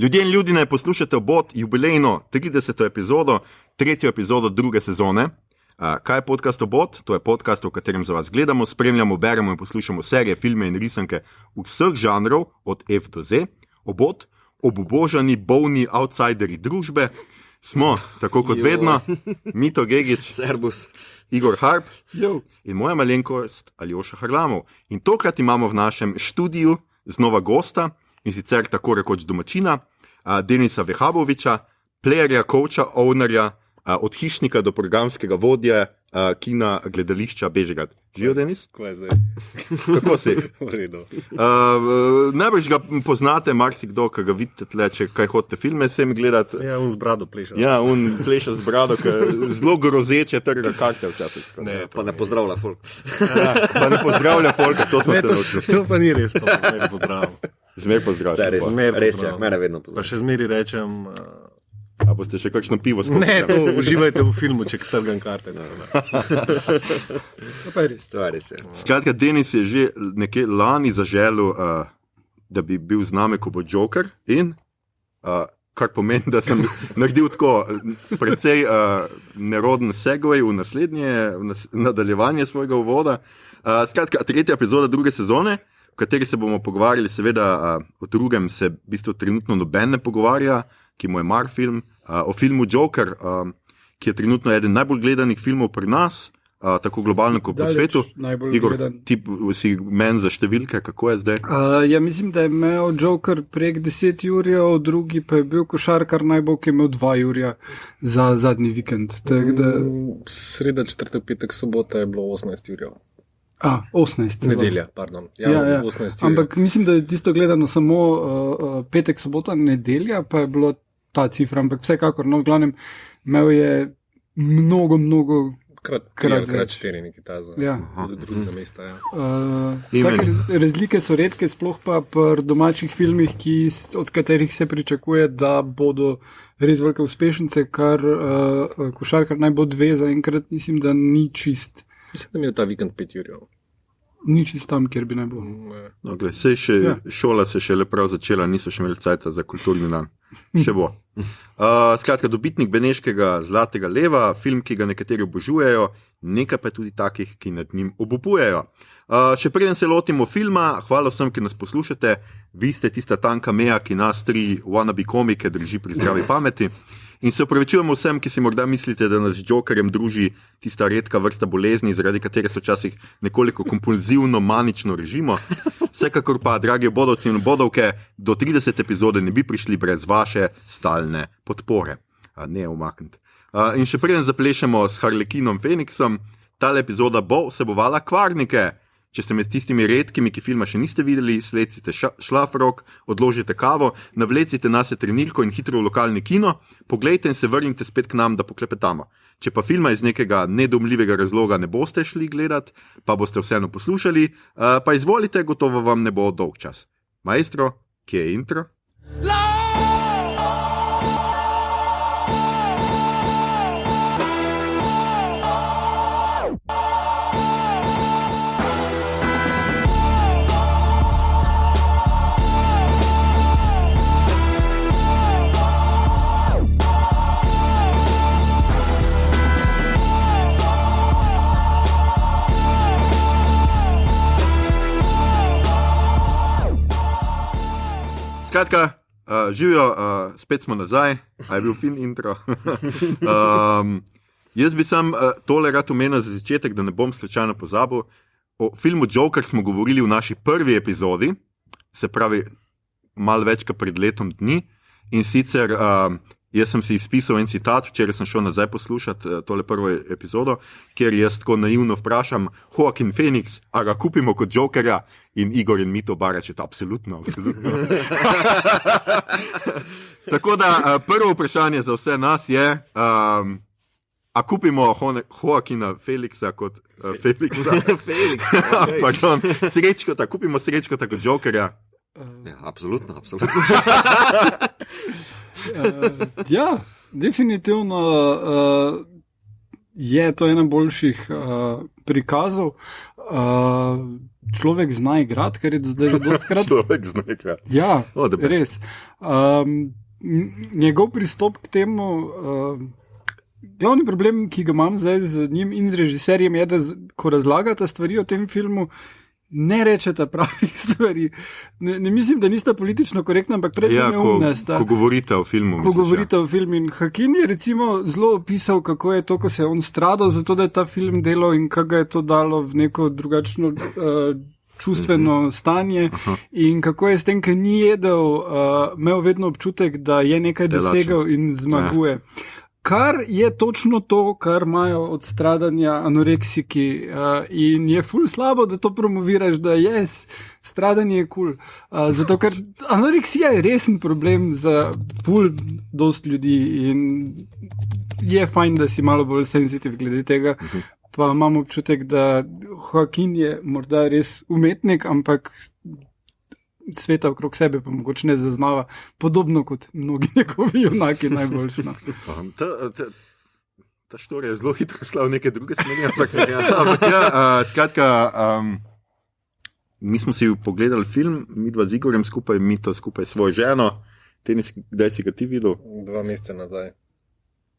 Ljudje in ljudje, poslušate Obot, jubilejno 30. epizodo, 3. epizodo 2. sezone. Kaj je podcast Obot? To je podcast, v katerem za vas gledamo, spremljamo, beremo in poslušamo serije, filme in risanke vseh žanrov, od F do Z. Obot, obubožani, bolni outsideri družbe. Smo, tako kot vedno, Mito Gegić, Servus, Igor Harp Jo. in moja malenkost Aljoša Harlamov. In tokrat imamo v našem študiju znova gosta, in sicer tako rekoč domačina, Denisa Vehaboviča, playerja, coacha, ownerja, od hišnika do programskega vodje, kina, gledališča Bežigrad. Živijo, Denis? Kako je zdaj? Kako si? V redu. Najbrž ga poznate, marsikdo, ki ga vidite tle, če kaj hodite filme sem gledati. Ja, on z brado pleša. Ja, on pleša z brado, zelo grozeče trga karte včasih. Ne, pa ne pozdravlja folk. Ja, pa ne pozdravlja folka, to smo se naučili. To pa ni res, to pa zmeri pozdrav. Zmer pozdravlja. Res je, mene vedno Pa pozdravlja. še zmeri rečem, A boste še kakšno pivo skupaj? ne, to uživajte v filmu, če trgam karte. To pa je res. To je res, ja. Skratka, Denis je že nekje lani zaželel, da bi bil z nami, ko bo Joker, in kar pomeni, da sem naredil tako precej neroden segway v naslednje nadaljevanje svojega uvoda. Skratka, 3. epizoda 2. sezone, v kateri se bomo pogovarjali, seveda o drugem se v bistvu trenutno noben ne pogovarja, ki mu je mar film, o filmu Joker, ki je trenutno eden najbolj gledanih filmov pri nas, tako globalno kot po svetu. Igor, ti si men za številke, kako je zdaj? Ja, mislim, da je imel Joker prek 10 jurjev, drugi pa je bil košarkar najbolj, ki je imel 2 jurja za zadnji vikend. Da... Sreda, četrtek, petek, sobota je bilo 18 jurjev. 18. Nedelja, pardon. Ja, 18 jurjev. Ampak mislim, da je tisto gledano samo petek, sobota, nedelja, pa je bilo ta cifra, ampak vsekakor, no, v glavnem, imel je mnogo Krat 4 neki ta za drugega mesta. Ja. Razlike so redke, sploh pa pri domačih filmih, od katerih se pričakuje, da bodo res velike uspešnice, kar košarkar naj bo 2 zaenkrat, mislim, da ni čist. Mislim, da mi je ta vikend 5 jurjev. Ni čist tam, kjer bi naj bilo. No, gled, šola se še le prav začela, niso še imeli cajta za kulturni dan. Še bo. Skratka, dobitnik Beneškega Zlatega leva, film, ki ga nekateri obožujejo, nekaj pa tudi takih, ki nad njim obupujejo. Še preden se lotimo filma, hvala vsem, ki nas poslušate. Vi ste tista tanka meja, ki nas 3 wannabe komike drži pri zdravi pameti. In se opravičujemo vsem, ki si morda mislite, da nas z Jokerjem druži tista redka vrsta bolezni, zaradi katere se včasih nekoliko kompulzivno, manično režimo. Vsekakor pa, dragi bodovci in bodovke, do 30 epizode ne bi prišli brez vaše stalne podpore. Ne umakniti. In še preden zaplešemo s Harlekinom Phoenixom, tale epizoda bo vsebovala kvarnike. Če ste med tistimi redkimi, ki filma še niste videli, slecite šlafrok, odložite kavo, navlecite nase trenilko in hitro v lokalni kino, poglejte in se vrnite spet k nam, da poklepetamo. Če pa filma iz nekega nedomljivega razloga ne boste šli gledat, pa boste vseeno poslušali, pa izvolite, gotovo vam ne bo dolg čas. Maestro, kje je intro? Skratka, živijo, spet smo nazaj, a je bil fin intro. Jaz bi sam tole rad omenil za začetek, da ne bom slučajno pozabil. O filmu Joker smo govorili v naši prvi epizodi, se pravi malo več kot pred letom dni, in sicer jaz sem si izpisal en citat, včeraj sem šel nazaj poslušati tole prvo epizodo, kjer jaz tako naivno vprašam Joaquin Phoenix, a ga kupimo kot Jokerja, in Igor in Mito Barač je to absolutno. Tako da prvo vprašanje za vse nas je, a kupimo Joaquina Felixa kot Felixa? Okay. Pardon, Srečkota, kupimo Srečkota kot Jokerja. Ja, absolutno. Ja, definitivno je to ena boljših prikazov. človek zna igrati, ker je do zdaj že dostkrat. Človek zna igrati. Ja, the best. res. Njegov pristop k temu, glavni problem, ki ga imam zdaj z njim in z režiserjem, je, da ko razlagata stvari o tem filmu, ne rečeta pravih stvari. Ne mislim, da nista politično korektna, ampak predvsem neumna sta. Ko govorite o filmu. Ko govorite o filmu. In Hakin je recimo zelo opisal, kako je to, ko se je on stradal, zato da je ta film delal in kako ga je to dalo v neko drugačno čustveno stanje. In kako je s tem, ker ni jedel, imel vedno občutek, da je nekaj dosegal in zmaguje. Kar je točno to, kar imajo od stradanja anoreksiki in je ful slabo, da to promoviraš, da je stradanje je kul. Zato, ker anoreksija je resen problem za ful dost ljudi in je fajn, da si malo bolj senzitiv glede tega. Pa imam občutek, da Joaquin je morda res umetnik, ampak sveta okrog sebe pa mogoče ne zaznava, podobno kot mnogi njegovi junaki najboljši. Ta štorija je zelo hitro šla v neke druge smeri, ampak skratka, mi smo si pogledali film, mi dva z Igorjem skupaj, mi to skupaj s svojo ženo. Tenis, kdaj si ga ti videl? 2 meseca nazaj.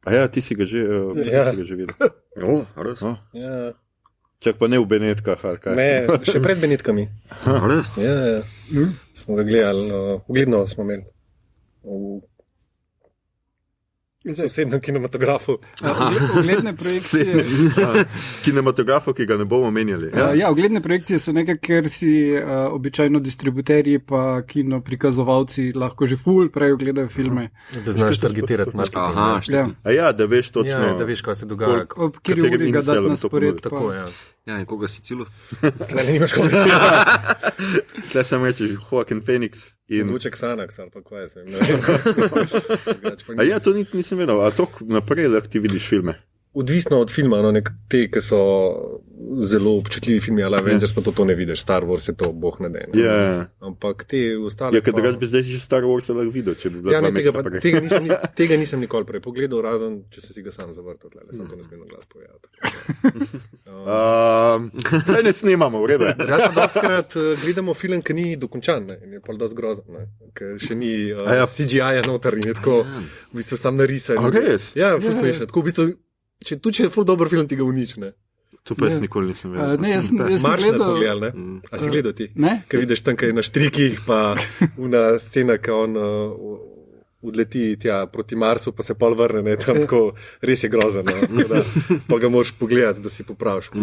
A ja, ti si ga že, si ga že videl. Res? Ja. Čak pa ne v Benetkah, ali kaj? Ne, še pred Benetkami. Res? Ja. Smo ga gledali, ugledno smo imeli v sosednem kinematografu. Ugledne projekcije. Kinematografu, ki ga ne bomo menjali. Ja, ugledne projekcije so nekaj, ker si običajno distributerji pa kinoprikazovalci lahko že ful prej ogledajo filme. Da znaš targetirati marketing. Ja. A ja, da veš točno. Ja, da veš, kaj se dogaja. Ob kjer uri ga dati na spored. Tako, ja. Ja, in koga si cilo? Tle ne nimaš koga cilo. Tle sem rečeš Joaquin Phoenix. Luček Sanax ali pa kaj se. Ne A ja, to nisem vedel. A to naprej lahko ti vidiš filme? Odvisno od filma, no, te, ki so zelo občutljivi filmi, ali Avengers, pa to ne vidiš, Star Wars je to, boh ne dej. Ja. Ampak te ostale... Ja, ker drugače bi zdaj že Star Wars lahko videl, če bi bila ja, 2 meseca prej. Tega nisem nikoli prej pogledal, razen, če se si ga sam zavrtal, sem to ne smel na glas povedati. Saj ne snimamo, v redu. Drugače doskrat gledamo film, ki ni dokončan, ne, in je pa dosti grozen, ne, ker še ni CGI-ja noter in je tako v bistvu sam narisan. A res? Ja, ful smešno. Tako v bistvu, če je ful dober film, ti ga unične. To pa jaz nikoli nisem vedel. Ne, jaz sem Maršne smo gledal. gledali, ne? A si gledal ti? Ne? Ker vidiš tam, kaj je na štrikih, pa una scena, ko on odleti tja proti Marsu, pa se pol vrne, ne, tam tako res je grozen, ne, pa ga moraš pogledati, da si popraviš.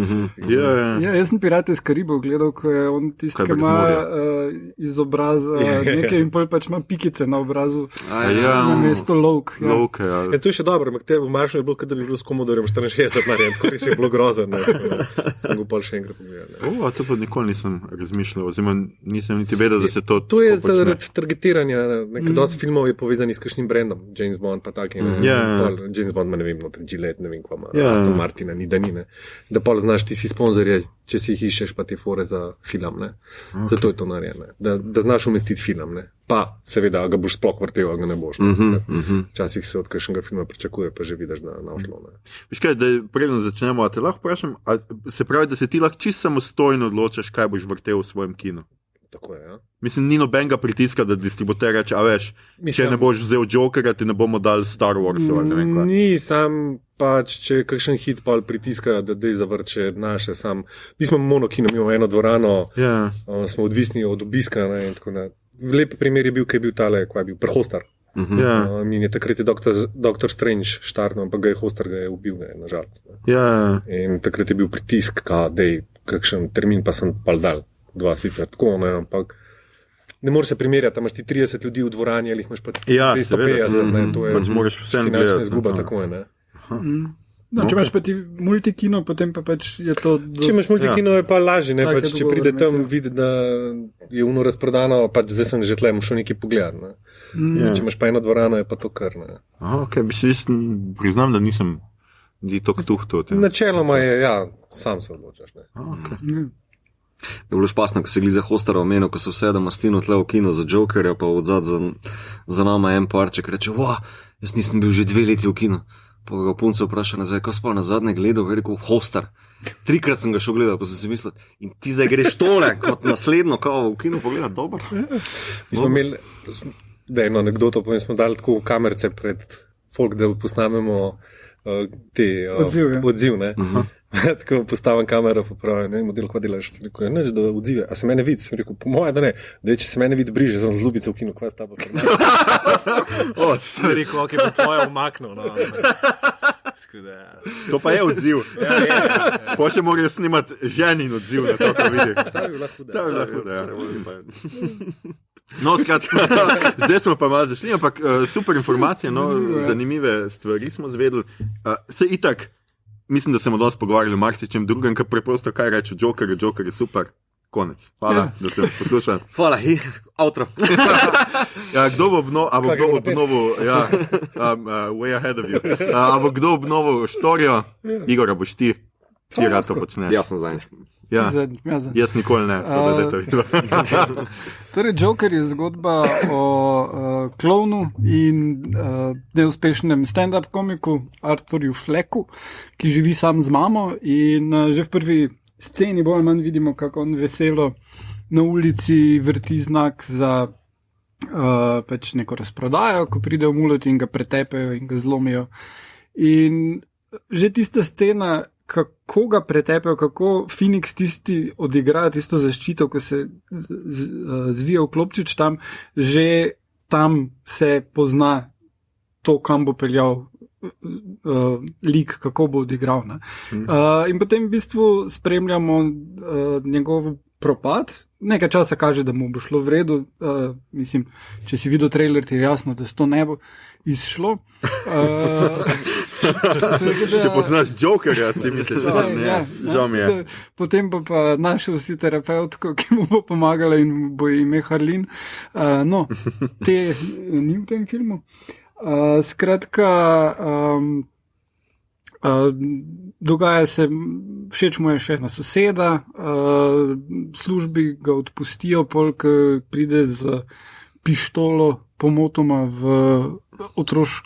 Ja, jaz sem Pirate iz Karibov gledal, ko je on tisti, ki ima iz obraza nekaj in pol pač ima pikice na obrazu, na mesto lovk. Lovke, ja. To je še dobro, ampak te v Maršu je bilo, kot da bi bilo s Commodorem 64 narejen, tako res je bilo grozen, ne, smo ga pol še enkrat pogledali. To pa nikoli nisem razmišljal, oziroma nisem niti vedel, da se to To je zaradi targetiranja, nekaj dosti filmov je povezan s kakšnim brandom, James Bond pa taki, James Bond ima, ne vem, Gillette, ne vem, kva ima, Aston Martina, ni da ni, ne. Da pol znaš, ti si sponzorje, če si jih iščeš, pa ti fore za film, ne. Zato je to narejeno, da znaš umestiti film, ne. Pa, seveda, ga boš sploh vrtel, ga ne boš. Včasih se od kakšnega filma pričakuje, pa že vidiš, da našlo, ne. Viš kaj, da preden začnemo, a te lahko vprašam, se pravi, da se ti lahko čisto samostojno odločaš, kaj boš vrtel v svojem kinu? Tako je, ja. Mislim, ni nobenega pritiska, da distributer reče, a veš, če ne boš vzel Jokerja, ti ne bomo dali Star Wars ali ne vem kaj. Ni, sam pač, če kakšen hit pa pritiska, da dej zavrče naše, sam. Mi smo monokino, mi imamo eno dvorano, smo odvisni od obiska, ne, in tako ne. Lep primer je bil, kaj je bil tale, kaj je bil, prehostar. In je takrat je Dr. Strange štartno, ampak ga je Hoster ga je ubil, ne, nažalost. In takrat je bil pritisk, dej, kakšen termin pa sem pal dal. 2 sicer tako, ne, ampak ne moreš se primerjati, imaš ti 30 ljudi v dvorani ali jih imaš pa 350, ne, to je finančna izguba, tako je, ne. Če imaš pa ti multikino, potem pa pač je to... Če imaš multikino, je pa lažje, ne, pač, če pride tam videti, da je uno razprodano, pač zdaj sem že tle, šel nekaj pogledati, ne. Če imaš pa eno dvorano, je pa to kar, ne. Ok, priznam, da nisem tok tuhto. Načeloma je, ja, sam se odločaš, ne. Je bilo špasno, ko se gli za Hostera omenil, ko se vsedemo Stino tle v kino za Jokerja, pa odzad za nama en parček reče, jaz nisem bil že 2 leti v kino. Pa ga punce vpraša nazaj, ko spal na zadnje gledal, je rekel, Hostar. 3-krat sem ga šel gledati, pa sem si mislil, in ti zdaj greš tole, kot naslednjo, kao v kinu pogledati, dobro. Mi smo imeli, da eno anekdoto, povem, smo dali tako kamerce pred folk, da posnamemo te odziv, ne. Tako postavim kamero, popravim, ne, model, kva delaš, sem rekel, neč do odzive, a se mene vidi, sem rekel, po moje, da ne, da je, če se mene vidi bliže, sem z ljubico v kinu, kva s tabo srna. Sem rekel, ok, bo tvoje umaknil, no. To pa je odziv. Pa še morajo snimati ženin odziv na to, ko vidi. To je bila huda. No, skratka, zdaj smo pa malo zašli, ampak super informacije, no, zanimive stvari smo zvedeli. Se itak, mislim, da smo danes pogovarjali o marsičem drugem, kar preprosto kaj reče Joker je super. Konec. Hvala, da ste poslušali. Hvala, outro. Ja, kdo bo obnovil, ja, way ahead of you. A bo kdo obnovil štorijo? Igor, boš ti rad to počneš. Jaz sem zadnjič. Ja. Jaz nikoli ne, tako da to vidim. Torej, Joker je zgodba o klovnu in neuspešnem stand-up komiku Arthurju Flecku, ki živi sam z mamo in že v prvi sceni bolj manj vidimo, kako on veselo na ulici vrti znak za pač neko razprodajo, ko pridejo muloti in ga pretepejo in ga zlomijo. In že tista scena, kako ga pretepejo, kako Phoenix tisti odigra tisto zaščito, ko se zvija v klopčič tam, že tam se pozna to, kam bo peljal lik, kako bo odigral. In potem v bistvu spremljamo njegov propad. Nekaj časa kaže, da mu bo šlo v redu. Mislim, če si videl trailer, ti je jasno, da se to ne bo izšlo. Če poznaš Jokerja, si misliš, da ne. Žal mi je. Potem pa našel si terapeutko, ki mu bo pomagala in mu bo ime Harleen. No, te ni v tem filmu. Skratka, dogaja se, všeč mu je še ena soseda, službi ga odpustijo, polk pride z pištolo pomotoma v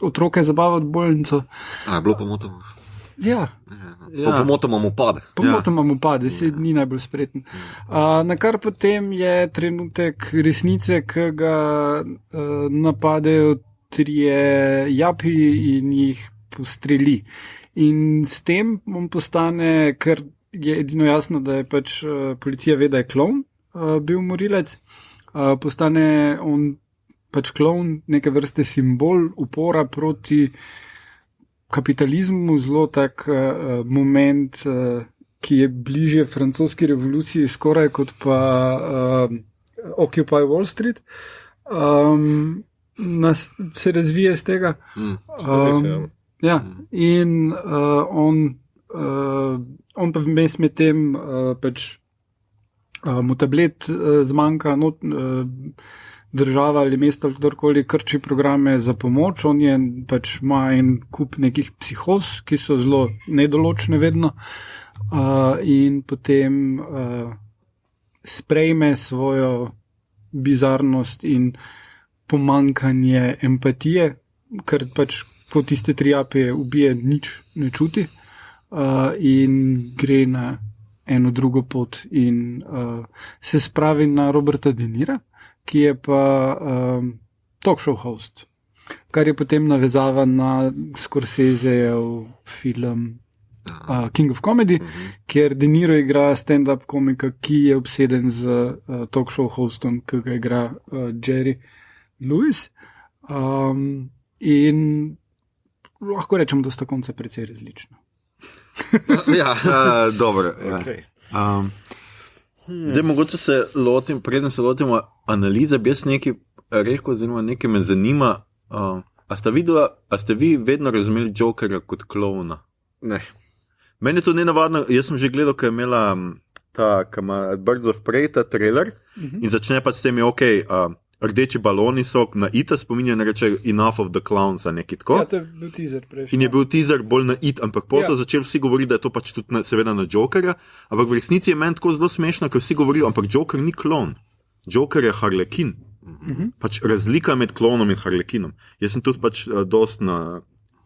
otroke zabavati bolnico. Je bilo pomotoma? Ja. Pomotoma mu pade. Pomotoma mu pade, se ni najbolj spreten. Na kar potem je trenutek resnice, ki ga napadejo trije japi in jih postreli. In s tem on postane, ker je edino jasno, da je pač policija ve, da je klovn bil morilec, postane on pač klovn, neke vrste simbol upora proti kapitalizmu, zelo tak moment, ki je bližje francoski revoluciji, skoraj kot pa Occupy Wall Street. Se razvije z tega. Ja, in on pa vmes med tem pač mu tablet zmanjka, država ali mesto ali kdorkoli krči programe za pomoč, on je pač ima en kup nekih psihoz, ki so zelo nedoločne vedno, in potem sprejme svojo bizarnost in pomankanje empatije, ker pač ko tiste tri apije ubije, nič ne čuti, in gre na eno drugo pot in se spravi na Roberta De Nira, ki je pa talk show host, kar je potem navezava na Scorsesejev film King of Comedy, kjer De Niro igra stand-up komika, ki je obseden z talk show hostom, ki ga igra Jerry Lewis. In lahko rečem, da sta konca precej različna. Dobro. Okay. Zdaj, mogoče se lotim, preden se lotimo analize, bi jaz nekaj rekel, oziroma nekaj me zanima. A ste vi vedno razumeli Jokerja kot klovna? Ne. Meni je to nenavadno, jaz sem že gledal, ko je imela ki ima Birds of Prey, ta trailer, in začne pa s temi, rdeči baloni so na Ita spominjajo, ne reče Enough of the Clowns, a nekaj tako. Ja, to je bil teaser prejšnji. In je bil teaser bolj na It, ampak potem so začeli vsi govoriti, da je to pač tudi seveda na Jokerja, ampak v resnici je meni tako zelo smešno, ker vsi govorijo, ampak Joker ni klon. Joker je Harlekin. Pač razlika med klonom in Harlekinom. Jaz sem tudi pač dost na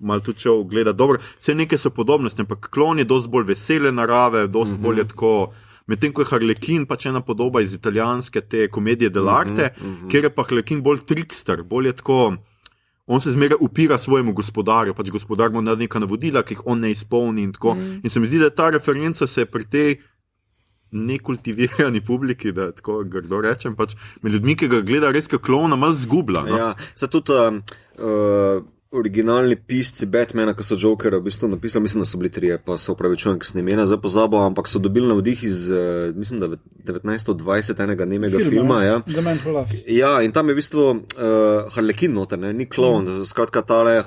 malo tudi šel gledati. Dobro, vse neke so podobnosti, ampak klon je dosti bolj vesele narave, dosti bolj je tako. Medtem ko je Harlekin pač ena podoba iz italijanske te komedije dell'arte, kjer je pa Harlekin bolj trickster, bolj je tako, on se zmeraj upira svojemu gospodarju, pač gospodar mu da neka navodila, ki jih on ne izpolni in tako. In se mi zdi, da ta referenca se pri tej nekultivirani publiki, da tako grdo rečem, pač med ljudmi, ki ga gleda res kot klona, malo zgubla. No? Ja, se tudi originalni pisci Batmana, ki so Jokera v bistvu napisali, mislim, da so bili 3, pa se upravičujem, ker sem imena za pozabo, ampak so dobili navdih iz, mislim, da 1920 enega nemega filma. Ja. The Man Who Laughs. Ja, in tam je v bistvu Harlekin noter, ne? Ni klon, skratka tale,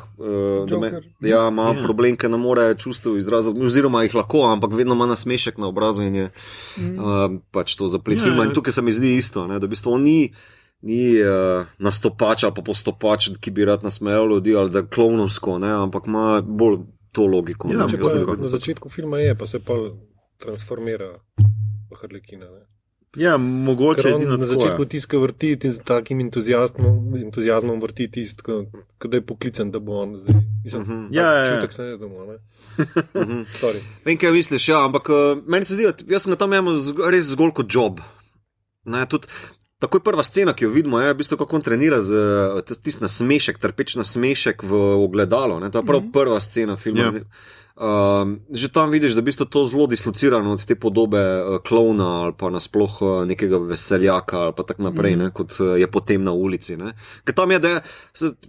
ja, ima problem, ker ne more čustev izraziti, oziroma jih lahko, ampak vedno ima nasmešek na obrazu in je pač to zaplet filma. In tukaj se mi zdi isto, ne? Da v bistvu on ni nastopač ali pa postopač, ki bi rad nasmejal ljudi, ali da klovnovsko, ne, ampak ima bolj to logiko. Ja, na začetku filma je, pa se pa transformira v Harlekina. Ne. Ja, mogoče on na začetku tiska vrti z takim entuzijazmom vrti tist, kada je poklican, da bo on zdaj. Mislim, čutek se ne domo, ne. Vem, kaj misliš, ja, ampak meni se zdi, jaz sem ga tam imel res zgolj kot job. Ne, tudi takoj prva scena, ki jo vidimo, je v bistvu, kako on trenira z tist nasmešek, trpeč nasmešek v ogledalo. Ne? To je prav prva scena filma. Že tam vidiš, da je v bistvu to zelo dislocirano od te podobe klovna ali pa nasploh nekega veseljaka ali pa tak naprej, ne? Kot je potem na ulici. Ne? Ker tam je, da je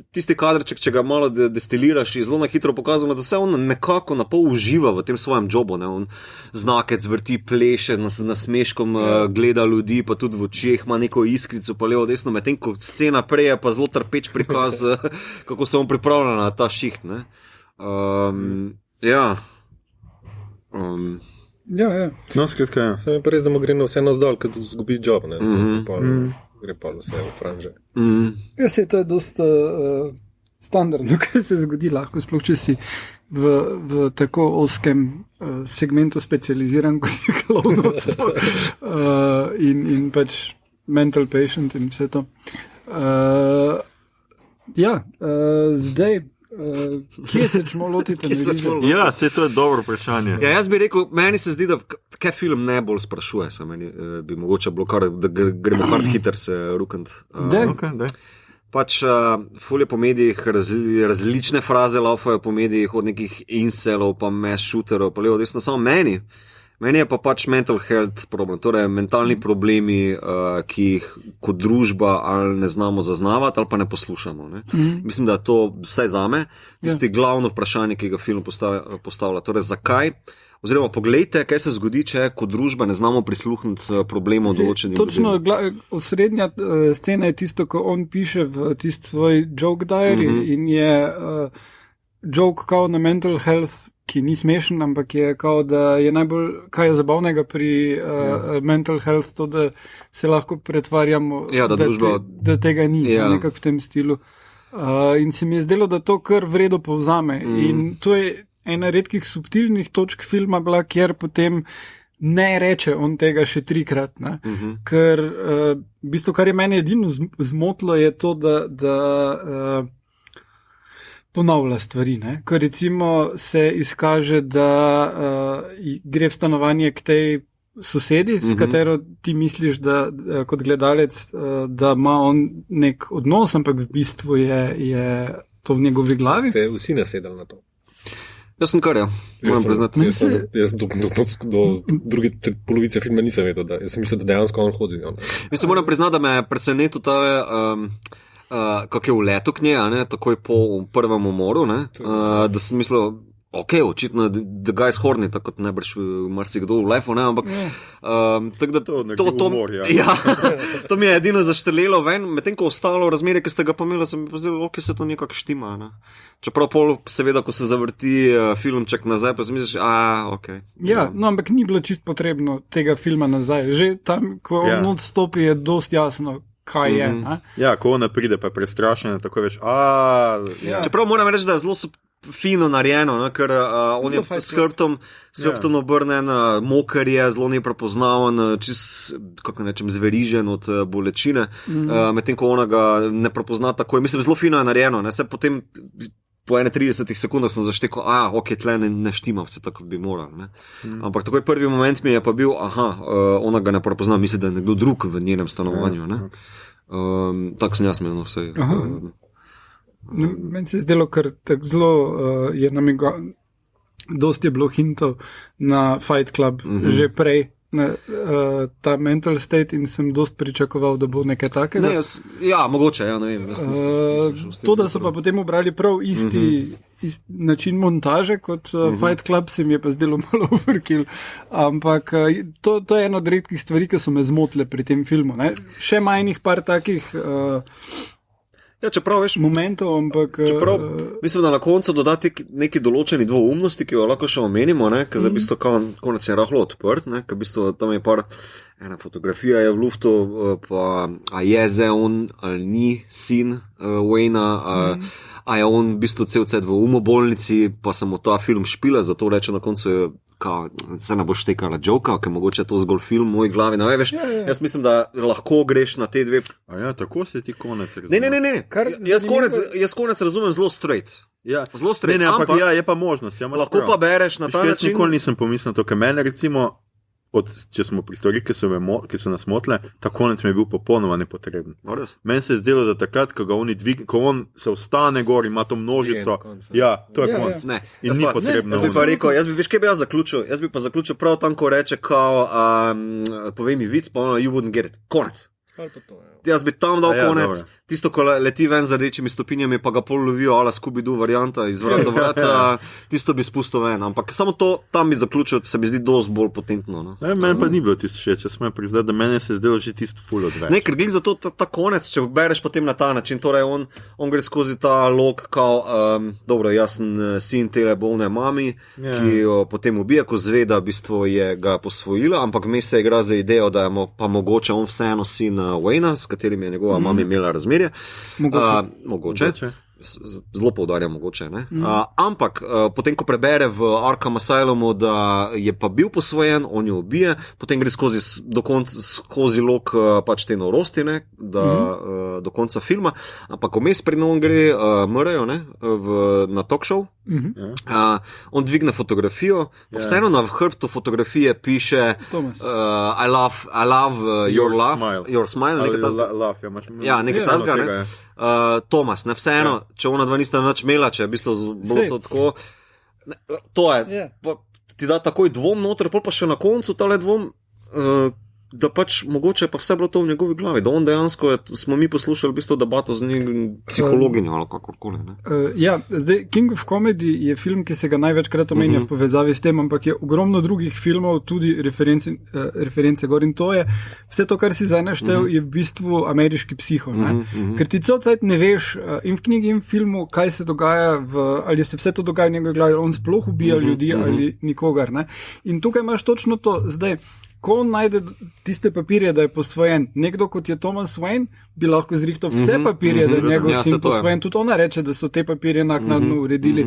tisti kadrček, če ga malo destiliraš, je zelo na hitro pokazano, da se on nekako na pol uživa v tem svojem jobu. Ne? On znakec vrti, pleše, nasmeškom gleda ljudi, pa tudi v očeh ima neko iskrico, pa levo desno, medtem ko scena prej je pa zelo trpeč prikaz, kako se on pripravlja na ta šiht. Ne? Ja. Ja. No, skratka, ja. Samo je pa res, da mu gre na vse navzdol, kad zgubi job, ne. Gre pa vse v franže. Ja, se to je dosta standardno, kaj se zgodi lahko, sploh če si v tako oskem segmentu specializiran, kot je klovnovstvo in pač mental patient in vse to. Zdaj kje se čemo lotiti? Ja, se to je dobro vprašanje. Ja, jaz bi rekel, meni se zdi, da kaj film najbolj sprašuje, se meni bi mogoče bilo kar, da gremo hard hiter se rukant. Okay. Pač ful je po medijih, različne fraze laufajo po medijih, od nekih inselov, pa mass shooterov, pa levo desno, samo meni je pa pač mental health problem, torej mentalni problemi, ki jih kot družba ali ne znamo zaznavati ali pa ne poslušamo. Ne? Mislim, da je to vsaj zame tisti glavno vprašanje, ki ga film postavlja. Torej, zakaj? Oziroma, poglejte, kaj se zgodi, če kot družba ne znamo prisluhniti problemov določenim ljudem. Točno, osrednja scena je tisto, ko on piše v tisti svoj joke diary in je joke kao na mental health, ki ni smešen, ampak je kao, da je najbolj, kaj je zabavnega pri mental health, to, da se lahko pretvarjamo, da tega ni, nekako v tem stilu. In se mi je zdelo, da to kar vredo povzame. In to je ena redkih subtilnih točk filma bila, kjer potem ne reče on tega še 3-krat. Ker v bistvu, kar je meni edino zmotilo, je to, da ponavlja stvari, ne? Ko recimo se izkaže, da gre v stanovanje k tej sosedi, s katero ti misliš, da kot gledalec, da ima on nek odnos, ampak v bistvu je to v njegovi glavi. Ste vsi nasedali na to? Jaz sem kar, moram priznati. Jaz do druge polovice filma nisem vedel, jaz sem mislil, da dejansko on hodi z njo. Mislim, moram priznati, da me je presenetil tale kako je v letu k njej, takoj po prvem umoru, da sem mislil, ok, očitno the guy's horny, tako kot najbrž marsikdo v lifeu, ampak tako da to mi je edino zaštrlelo ven, medtem ko ostalo razmerje, ki ste ga pomenili, sem mi pozdelo, ok, se to nekako štima. Čeprav pol, seveda, ko se zavrti filmček nazaj, pa sem misliš, ok. Ja, no, ampak ni bilo čist potrebno tega filma nazaj. Že tam, ko on odstopi, je dost jasno, kaj je. Ja, ko ona pride, pa je prestrašena, tako veš, Čeprav moram reči, da je zelo fino narejeno, ker on je s hrbtom obrnen, moker je, zelo neprepoznaven, kako nečem, zverižen od bolečine, medtem ko ona ga ne prepozna takoj. Mislim, zelo fino je narejeno, se potem po 31 sekundah sem zaštekal, ok, tle ne štima vse tako, kot bi moral. Ne? Ampak takoj prvi moment mi je pa bil, ona ga ne prepozna, misli, da je nekdo drug v njenem stanovanju. Tako sem jaz imel vse. Meni se je zdelo, ker tako zelo je dosti je bilo hintov na Fight Club že prej. Ta mental state in sem dost pričakoval, da bo nekaj takega. Mogoče, ne vem. To, da so pa potem obrali prav isti način montaže kot Fight Club, se mi je pa zdelo malo overkill. Ampak to je ena od redkih stvari, ki so me zmotile pri tem filmu. Ne? Še manjih par takih čeprav veš momentov, ampak mislim, da na koncu dodati neki določeni dvoumnosti, ki jo lahko še omenimo, ker za bistvo konec je rahlo odprt, ker bistvo tam je ena fotografija je v luftu, pa a je zdaj on ali ni sin Wayna, a je on v bistvu cel cel v umobolnici, pa se mu ta film špila, zato reče na koncu se ne boš tekala joka, ker mogoče je to zgolj film v moji glavi. Jaz mislim, da lahko greš na te dve. Tako se ti konec razumem. Ne. Jaz konec razumem zelo straight. Zelo straight. Ampak je pa možnost. Lahko pa bereš na ta način. Jaz nikoli nisem pomislil to, ker mene recimo, če smo pri stvari, ki so nas motile, ta konec mi je bil popolnoma nepotreben. Meni se je zdelo, da takrat, ko on se ostane gor, ima to množico, to je konc. In ni potrebno. Jaz bi pa rekel, veš, kaj bi jaz zaključil? Jaz bi pa zaključil prav tam, ko reče, povej mi vic, pa you wouldn't get it. Konec. Jaz bi tam dal konec, tisto, ko leti ven z rdečimi stopinjami, pa ga pol lovijo, ala Scooby-Doo varianta, iz vrata do vrata, tisto bi spustil ven. Ampak samo to, tam bi zaključil, se mi zdi dosti bolj potentno. Meni pa ni bilo tisto všeč, jaz smem priznati, da meni se je zdelo že tisto ful odveč. Ne, ker glih za to ta konec, če bereš potem na ta način, torej on gre skozi ta log, kao, dobro, jaz sem sin tele bolne mami, ki jo potem ubija, ko zve, da v bistvu je ga posvojila, ampak vmes se igra za idejo, da je pa mogoče on vseeno sin Wayna, s katerim je njegova mama imela razmerje. Mogoče. Zelo poudarjam mogoče. Ampak potem, ko prebere v Arkham Asylumu, da je pa bil posvojen, on jo ubije, potem gre skozi lok pač te norosti, do konca filma, ampak vmes pred on gre mrejo na talk show. On dvigne fotografijo, pa vseeno na hrbtu fotografije piše I love your smile, nekaj tasga, Tomas, vseeno, če ona dva nista nič imela, če je v bistvu bilo to tako, to je, ti da takoj dvom noter, pol pa še na koncu tale dvom, da pač mogoče pa vse bilo to v njegovi glavi, da on dejansko smo mi poslušali v bistvu debato z njim psihologinjo ali kakorkoli. Zdaj King of Comedy je film, ki se ga največkrat omenja v povezavi s tem, ampak je ogromno drugih filmov, tudi reference gor in to je, vse to, kar si zdaj naštel, je v bistvu ameriški psiho, ker ti cel cajt ne veš in v knjigi in v filmu, kaj se dogaja ali se vse to dogaja v njegovi glavi, on sploh ubija ljudi ali nikogar, in tukaj imaš točno to, zdaj, ko on najde tiste papirje, da je posvojen, nekdo kot je Thomas Wayne, bi lahko zrihtal vse papirje, da je njegov sin posvojen, tudi ona reče, da so te papirje naknadno uredili.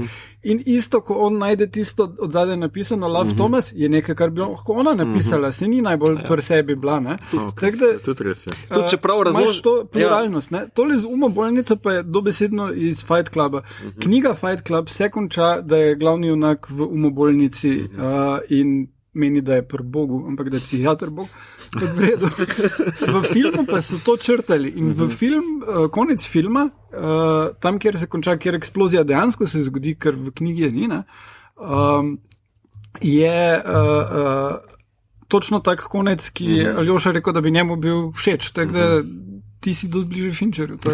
In isto, ko on najde tisto od zadaj napisano Love Thomas, je nekaj, kar bi lahko ona napisala, se ni najbolj pri sebi bila. Tudi res je. Imaš to pluralnost. Tole z umobolnico pa je dobesedno iz Fight Cluba. Knjiga Fight Club se konča, da je glavni junak v umobolnici in meni, da je pri Bogu, ampak da je psihiater Bog. V filmu pa so to črtali in v konec filma, tam, kjer se konča, kjer eksplozija dejansko se zgodi, ker v knjigi je ni, je točno tak konec, ki je Aljoša rekel, da bi njemu bil všeč, tako da ti si dosti bliže Fincherju. To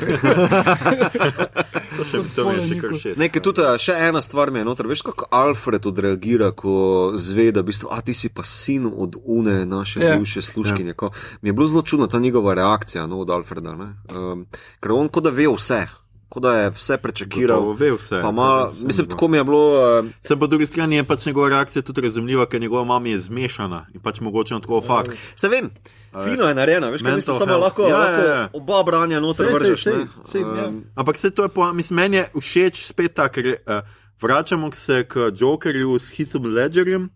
mi je še kar všeč. Nekaj tudi, še ena stvar mi je noter, veš, kako Alfred odreagira, ko zve, da v bistvu, ti si pa sin od une naše bivše služkinje. Mi je bilo zelo čudno ta njegova reakcija od Alfreda, ker on kot da ve vse. Kot da je vse prečakiral. Ve vse. Mislim, tako mi je bilo. Se pa drugi strani je pač njegova reakcija tudi razumljiva, ker njegova mama je zmešana in pač mogoče tako fakt. Se vem, fino je narejena, veš, kaj mislim, samo lahko oba branja noter vržeš. Ampak se to je, mislim, meni je všeč spet ta, ker vračamo se k Jokerju s Heathom Ledgerjem,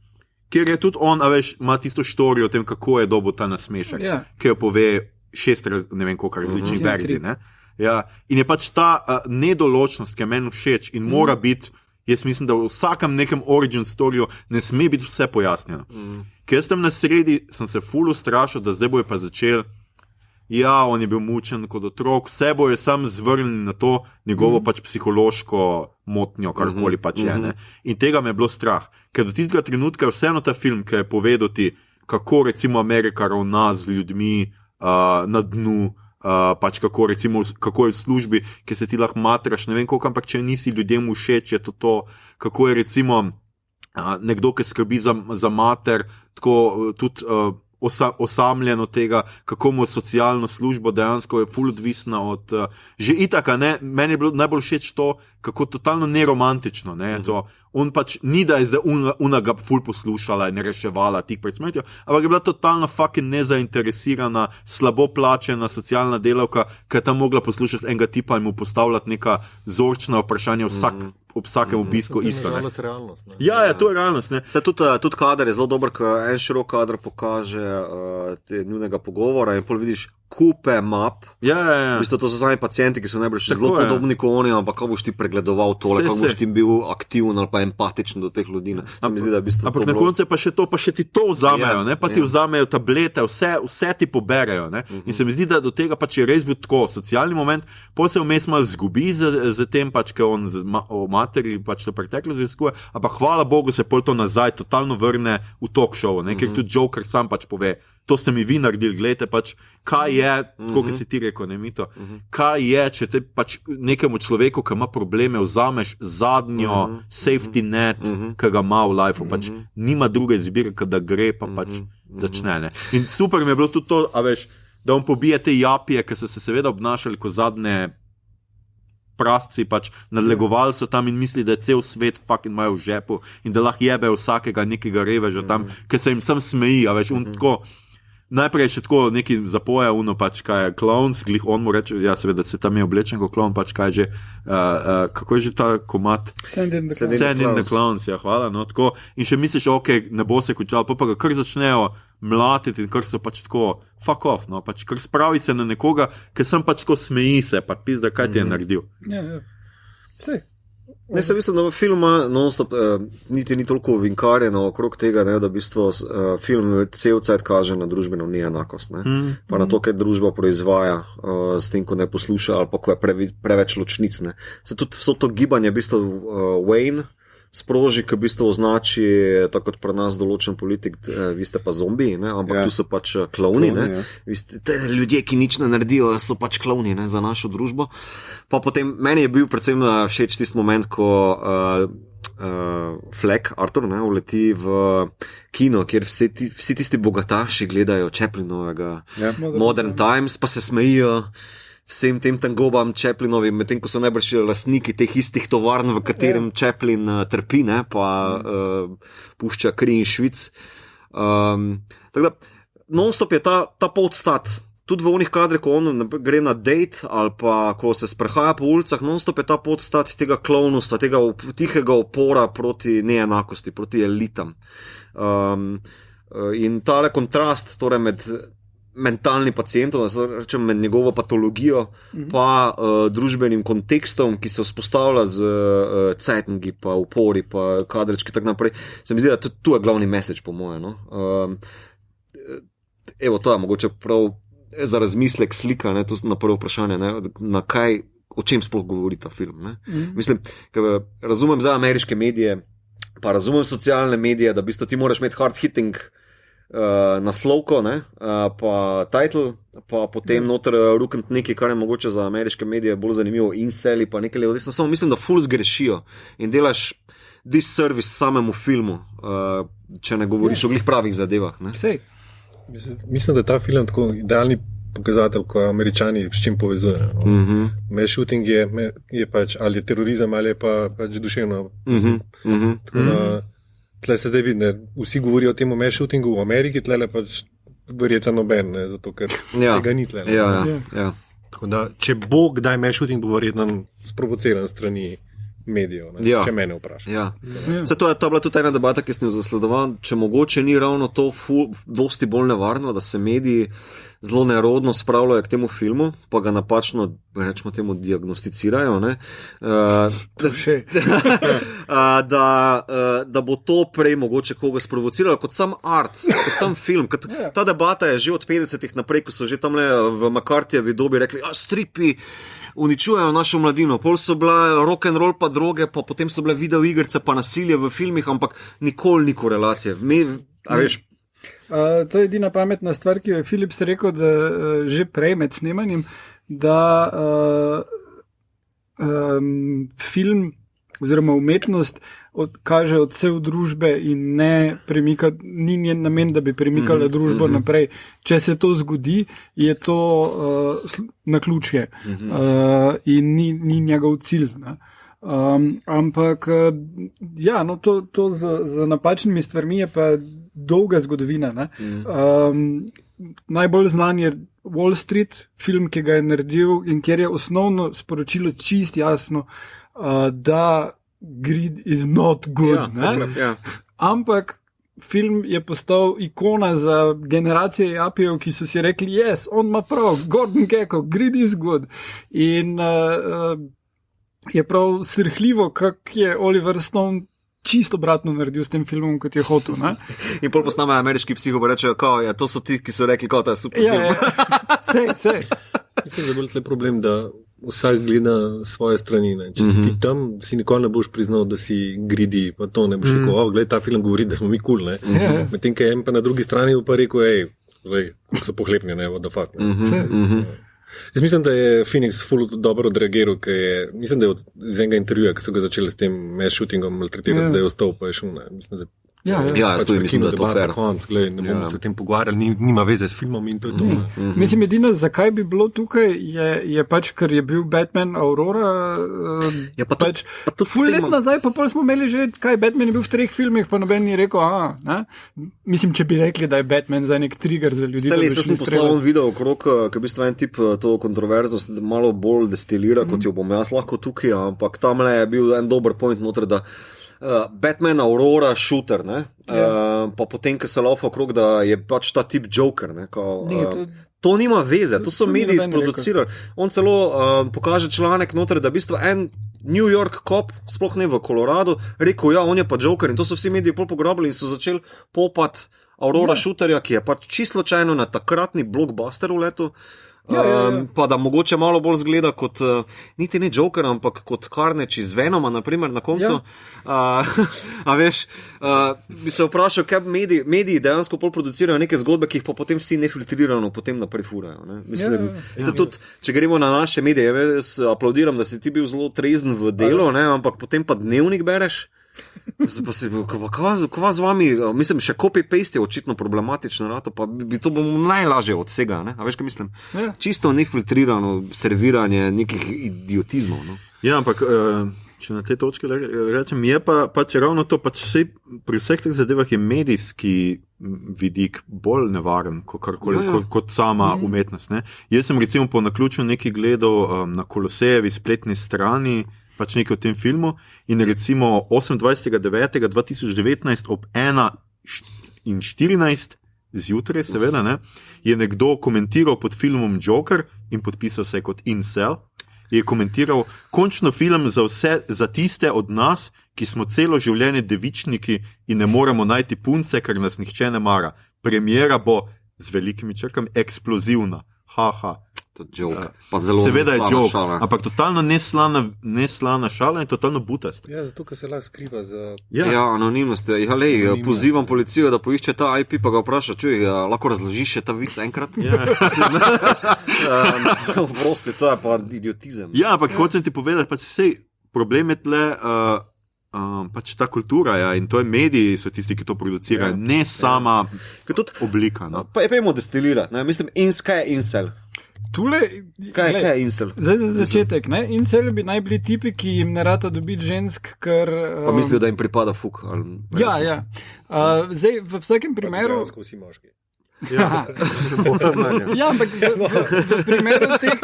kjer je tudi on, veš, ima tisto štorijo o tem, kako je dobil ta nasmešek, ki jo pove 6 ne vem koliko različnih verzij, Ja. In je pač ta nedoločnost, ki je meni všeč in mora biti, jaz mislim, da v vsakem nekem origin storyju ne sme biti vse pojasnjeno. Ker jaz tam na sredi sem se ful ustrašil, da zdaj bojo pa začeli, ja, on je bil mučen kot otrok, vse bojo sam zvrnili na to njegovo pač psihološko motnjo, karkoli pač je. Ne? In tega me je bilo strah. Ker do tistega trenutka je vseeno ta film, ki je povedal ti, kako recimo Amerika ravna z ljudmi na dnu, pač kako je v službi, ki se ti lahko matraš, ne vem koliko, ampak če nisi ljudem všeč, je to, kako je recimo nekdo, ki skrbi za mater, tako tudi osamljen od tega, kako mu socialno službo dejansko je ful odvisna od, že itaka, ne, meni je bilo najbolj všeč to, kako totalno neromantično, ne, to, on pač ni da je zdaj una ga ful poslušala in reševala tih pred smrtjo, ampak je bila totalno fucking nezainteresirana, slabo plačena socialna delavka, ki je tam mogla poslušati enega tipa in mu postavljati neka vzorčna vprašanja ob vsakem obisku isto. To je realnost. Ne? Ja, to je realnost. Ne? Se tudi kader je zelo dober, ko en širok kader pokaže njunega pogovora in pol vidiš kupe map. Ja. V bistvu to so sami pacienti, ki so najbrž zelo podobni kot oni, ampak kako boš ti pregledoval tole, kako boš ti bil aktiven ali pa empatičen do teh ljudi. Ampak na koncu pa še ti to vzamejo, ne? Pa ti vzamejo tablete, vse ti poberejo. Ne? In se mi zdi, da do tega pač je res bil tako socialni moment, pa se vmes malo zgubi z tem, pač, ker on o materi pač to preteklo raziskuje, ampak hvala Bogu se pol to nazaj totalno vrne v talk show, ne? Ker tudi Joker sam pač pove, to ste mi vi naredili, gledajte pač, kaj je, tako kot si ti rekel, ne Mito, kaj je, če te pač nekemu človeku, ki ima probleme, vzameš zadnjo safety net, ki ga ima v lifeu, pač nima druge izbire, da gre, pa pač začne. Ne? In super mi je bilo tudi to, a veš, da on pobije te japije, ki so se seveda obnašali kot zadnje prasci, pač nadlegovali so tam in misli, da je cel svet fucking imajo v žepu in da lahko jebe vsakega nekega reveža tam, ki se jim sam smeji, a veš, on tako, najprej še tako neki zapoja, pač kaj je clowns, glih on mu reče, ja seveda se tam je oblečen kot clown, pač kaj je že, kako je že ta komad? Send in the Clowns, ja, hvala, no, tako, in še misliš, ok, ne bo se končal, pa ga kar začnejo mlatiti in kar so pač tako, fuck off, no, pač kar spravi se na nekoga, ker sem pač tako smeji se, pa pizda, kaj ti je naredil. Ja. Sej. Ne, se mislim, da filma non-stop niti ni toliko vinkarjeno okrog tega, ne, da v bistvu film cel cajt kaže na družbeno neenakost. Ne. Pa na to, kaj družba proizvaja s tem, ko ne posluša ali pa ko je preveč ločnic. Ne. Se tudi vso to gibanje v bistvu Wayne sproži, ki v bistvu označi, tako kot pri nas določen politik, vi ste pa zombiji, ne, ampak tu so pač klovni, ne. Vi ste ljudje, ki nič ne naredijo, so pač klovni, ne, za našo družbo. Pa potem, meni je bil predvsem všeč tisti moment, ko Fleck, Arthur, ne, uleti v kino, kjer vsi tisti bogataši gledajo Chaplinovega Modern Times, pa se smejijo vsem tem tangobam Chaplinovim, medtem ko so najbrž lastniki teh istih tovarn, v katerem Chaplin trpi, ne, pa pušča kri in švic. Tako da, non-stop je ta podstat, tudi v onih kadrih, ko on gre na date ali pa ko se sprehaja po ulicah, non-stop je ta podstat tega klovnostva, tega tihega opora proti neenakosti, proti elitam. In tale kontrast, torej med mentalni pacientov, rečem med njegovo patologijo, pa družbenim kontekstom, ki se vzpostavlja z cajtngi, pa upori, pa kadrečki, tak naprej. Se mi zdi, da tu je glavni message po moje. No? Evo, to je mogoče prav za razmislek slika, ne, to na prvo vprašanje, ne, na kaj, o čem sploh govori ta film. Ne. Mislim, razumem za ameriške medije, pa razumem socialne medije, da v bistvu ti moraš imeti hard hitting naslovko, ne, pa title, pa potem noter ruknit nekaj, kar je mogoče za ameriške medije bolj zanimivo, inceli, pa nekaj levo. Samo mislim, da ful zgrešijo in delaš disservice samemu filmu, če ne govoriš o glih pravih zadevah. Ne. Sej. Mislim, da je ta film tako idealni pokazatelj, ko Američani s čim povezujejo. Mass shooting je pač ali je terorizem ali je pač duševno. Tako da tle se zdaj vidi, vsi govorijo o tem mass shootingu v Ameriki, tle pač verjetno noben, ne, zato ker tega ni tle. Ja. Tako da, če bo kdaj mass shooting, bo verjetno sprovociran strani medijev, če mene vprašaš. Ja. To je bila tudi ena debata, ki sem jo zasledoval, če mogoče ni ravno to dosti bolj nevarno, da se mediji zelo nerodno spravljajo k temu filmu, pa ga napačno, rečemo temu, diagnosticirajo, da bo to prej mogoče koga sprovociralo kot sam art, kot sam film. Ta debata je že od 50-ih naprej, ko so že tamle v McCarthyjevi dobi rekli, stripi uničujejo našo mladino, pol so bila rock and roll pa droge, pa potem so bile video igrice pa nasilje v filmih, ampak nikoli ni korelacije. To je edina pametna stvar, ki je Philips rekel, da že prej med snemanjem, da film oziroma umetnost kaže odsev družbe in ne premika, ni njen namen, da bi premikala družbo naprej. Če se to zgodi, je to naključje in ni njegov cilj. Ampak to z napačnimi stvarmi je pa dolga zgodovina. Najbolj znan je Wall Street, film, ki ga je naredil in kjer je osnovno sporočilo čist jasno, da greed is not good. Ampak film je postal ikona za generacije japijev, ki so si rekli, yes, on ima prav, Gordon Gekko, greed is good. In je prav srhljivo, kak je Oliver Stone čisto obratno naredil s tem filmom, kot je hotel. In pol posname ameriški psiho, pa rečejo, to so ti, ki so rekli, to je super film. Sej. Mislim, da je bolj tle problem, da vsak gleda svoje strani. Če si ti tam, si nikoli ne boš priznal, da si greedy, pa to ne boš rekel, gledaj, ta film govori, da smo mi cool. Medtem, ko je en pa na drugi strani pa rekel, kako so pohlepni, what the fuck. Jaz mislim, da je Phoenix ful dobro odreagiral, mislim, da je iz enega intervjuja, ki so ga začeli s tem mass shootingom maltretirati, da je ostal pa je šel. Mislim, da mislim, da je to fair. Ne bomo se o tem pogovarjali, nima veze s filmom in to je to. Mislim, edina, zakaj bi bilo tukaj, je pač, ker je bil Batman Aurora. Ful let nazaj, pa pol smo imeli že, Batman je bil v 3 filmih, pa noben ni rekel, mislim, če bi rekli, da je Batman za nek trigger za ljudi. Jaz sem poslal video okrog, ki v bistvu en tip to kontroverznost malo bolj destilira, kot jo bom jaz lahko tukaj, ampak tamle je bil en dober point noter, da Batman, Aurora, shooter, pa potem, ko se laufa okrog, da je pač ta tip Joker. To nima veze, to so mediji sproducirali. On celo pokaže članek noter, da v bistvu en New York cop, sploh ne v Colorado, rekel, on je pa Joker in to so vsi mediji pol pograbili in so začeli popati Aurora shooterja, ki je pač čisto slučajno na takratni blockbuster v letu. Pa da mogoče malo bolj zgleda kot niti ne Joker, ampak kot Carnage iz Venoma, naprimer, na koncu. Bi se vprašal, kaj mediji dejansko pol producirajo neke zgodbe, ki jih pa potem vsi nefiltrirano potem naprej furajo. Mislim, tudi, če gremo na naše medije, jaz aplaudiram, da si ti bil zelo trezen v delu, ampak potem pa dnevnik bereš. Kva z vami, mislim, še copy-paste je očitno problematično, pa bi to bomo najlažje od vsega, a veš, kaj mislim? Čisto nefiltrirano serviranje nekih idiotizmov. Ampak, če na te točke rečem, je pač ravno to, pač pri vseh teh zadevah je medijski vidik bolj nevaren, kot sama umetnost. Jaz sem recimo po naključju nekaj gledal na Kolosejevi spletni strani, pač nekaj o tem filmu in recimo 28.9.2019 ob 1:14 zjutraj, seveda, je nekdo komentiral pod filmom Joker in podpisal se kot incel, je komentiral končno film za tiste od nas, ki smo celo življenje devičniki in ne moremo najti punce, ker nas nihče ne mara. Premiera bo z velikimi črkami eksplozivna. Haha. Seveda je joke, ampak totalno neslana šala in totalno butast. Zato, ker se lahko skriva za... anonimnost. Pozivam policijo, da poišče ta IP, pa ga vpraša, lahko razložiš še ta vic enkrat? Prosti, to je pa idiotizem. Ampak hočem ti povedati, pač vsej problem je tle pač ta kultura, in to je mediji so tisti, ki to producirajo, ne sama oblika. Pa pojmo destilirati, mislim, kaj je incel? Kaj je incel? Zdaj za začetek, incel bi naj bili tipi, ki jim ne rata dobiti žensk, ker... Pa mislijo, da jim pripada fuk. Zdaj v vsakem primeru... Vsi moški. Ja, ampak v primeru teh,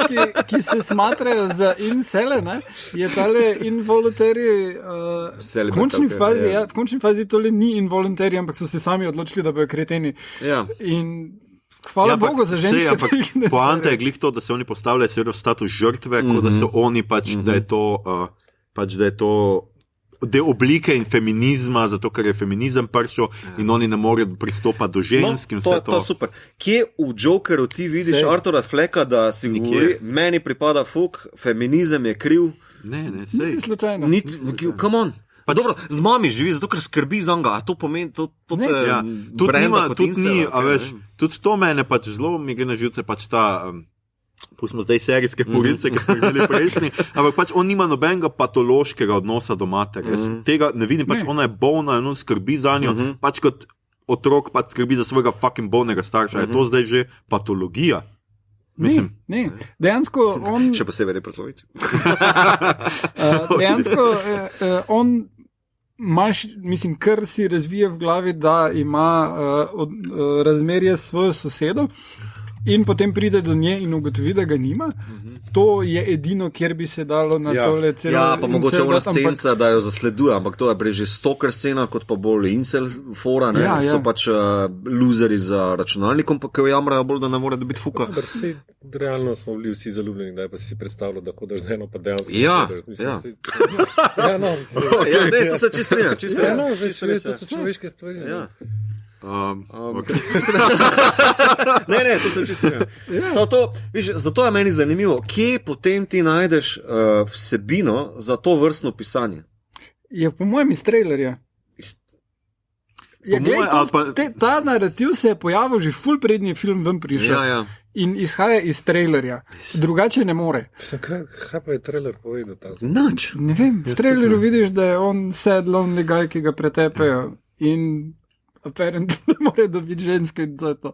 ki se smatrajo za incele, ne, je tale involuntary v končni fazi tole ni involuntary, ampak so se sami odločili, da bojo kreteni. Ja. In hvala Bogu za ženske. Poanta je glih to, da se oni postavljajo seveda v status žrtve, kot da so oni da je to del oblike in feminizma, zato ker je feminizem prišel in oni ne morejo pristopati do žensk in vse to. To je super. Kje v Jokeru ti vidiš Artura Fleka, da si govori, meni pripada fuk, feminizem je kriv? Ne, sej. Niti slučajno. Come on. Pa dobro, z mami živi, zato ker skrbi za njega, a to pomeni, to ja, tudi to mene pač zelo mi gre na živce, pač ta, pustimo zdaj serijske porilce, ki smo imeli prejšnji, ampak pač on nima nobenega patološkega odnosa do matere. Tega ne vidim, pač ona je bolna in on skrbi za njo, pač kot otrok pač skrbi za svojega fucking bolnega starša. Je to zdaj že patologija? Mislim. Ne. Dejansko on... Še posebej reproslovici. Dejansko on mislim, kar si razvije v glavi, da ima razmerje s svojo sosedo in potem pride do nje in ugotovi, da ga nima. To je edino, kjer bi se dalo na tole celo... Ja, pa mogoče ona scenca, da jo zasleduje, ampak to je prej že stalker scena, kot pa bolj incel fora, ne? Ja. So pač loseri za računalnikom, pa ki jo jamrajo bolj, da ne more dobiti fuka. Realno smo bili vsi zaljubljeni, da je pa si predstavljal, da hodaš z eno, pa dejansko to se čisto strinjam. To so človeške stvari. Ja. Ne, to se čisto zato je meni zanimivo, kje potem ti najdeš vsebino za to vrstno pisanje? Je po mojem iz trailerja. Ta narativ se je pojavil že ful prednji film ven prišel in izhaja iz trailerja. Drugače ne more. Kaj pa je trailer povedal? Nič. Ne vem, v trailerju vidiš, da je on sad lonely guy, ki ga pretepejo in apparently ne more dobiti ženske in to je to.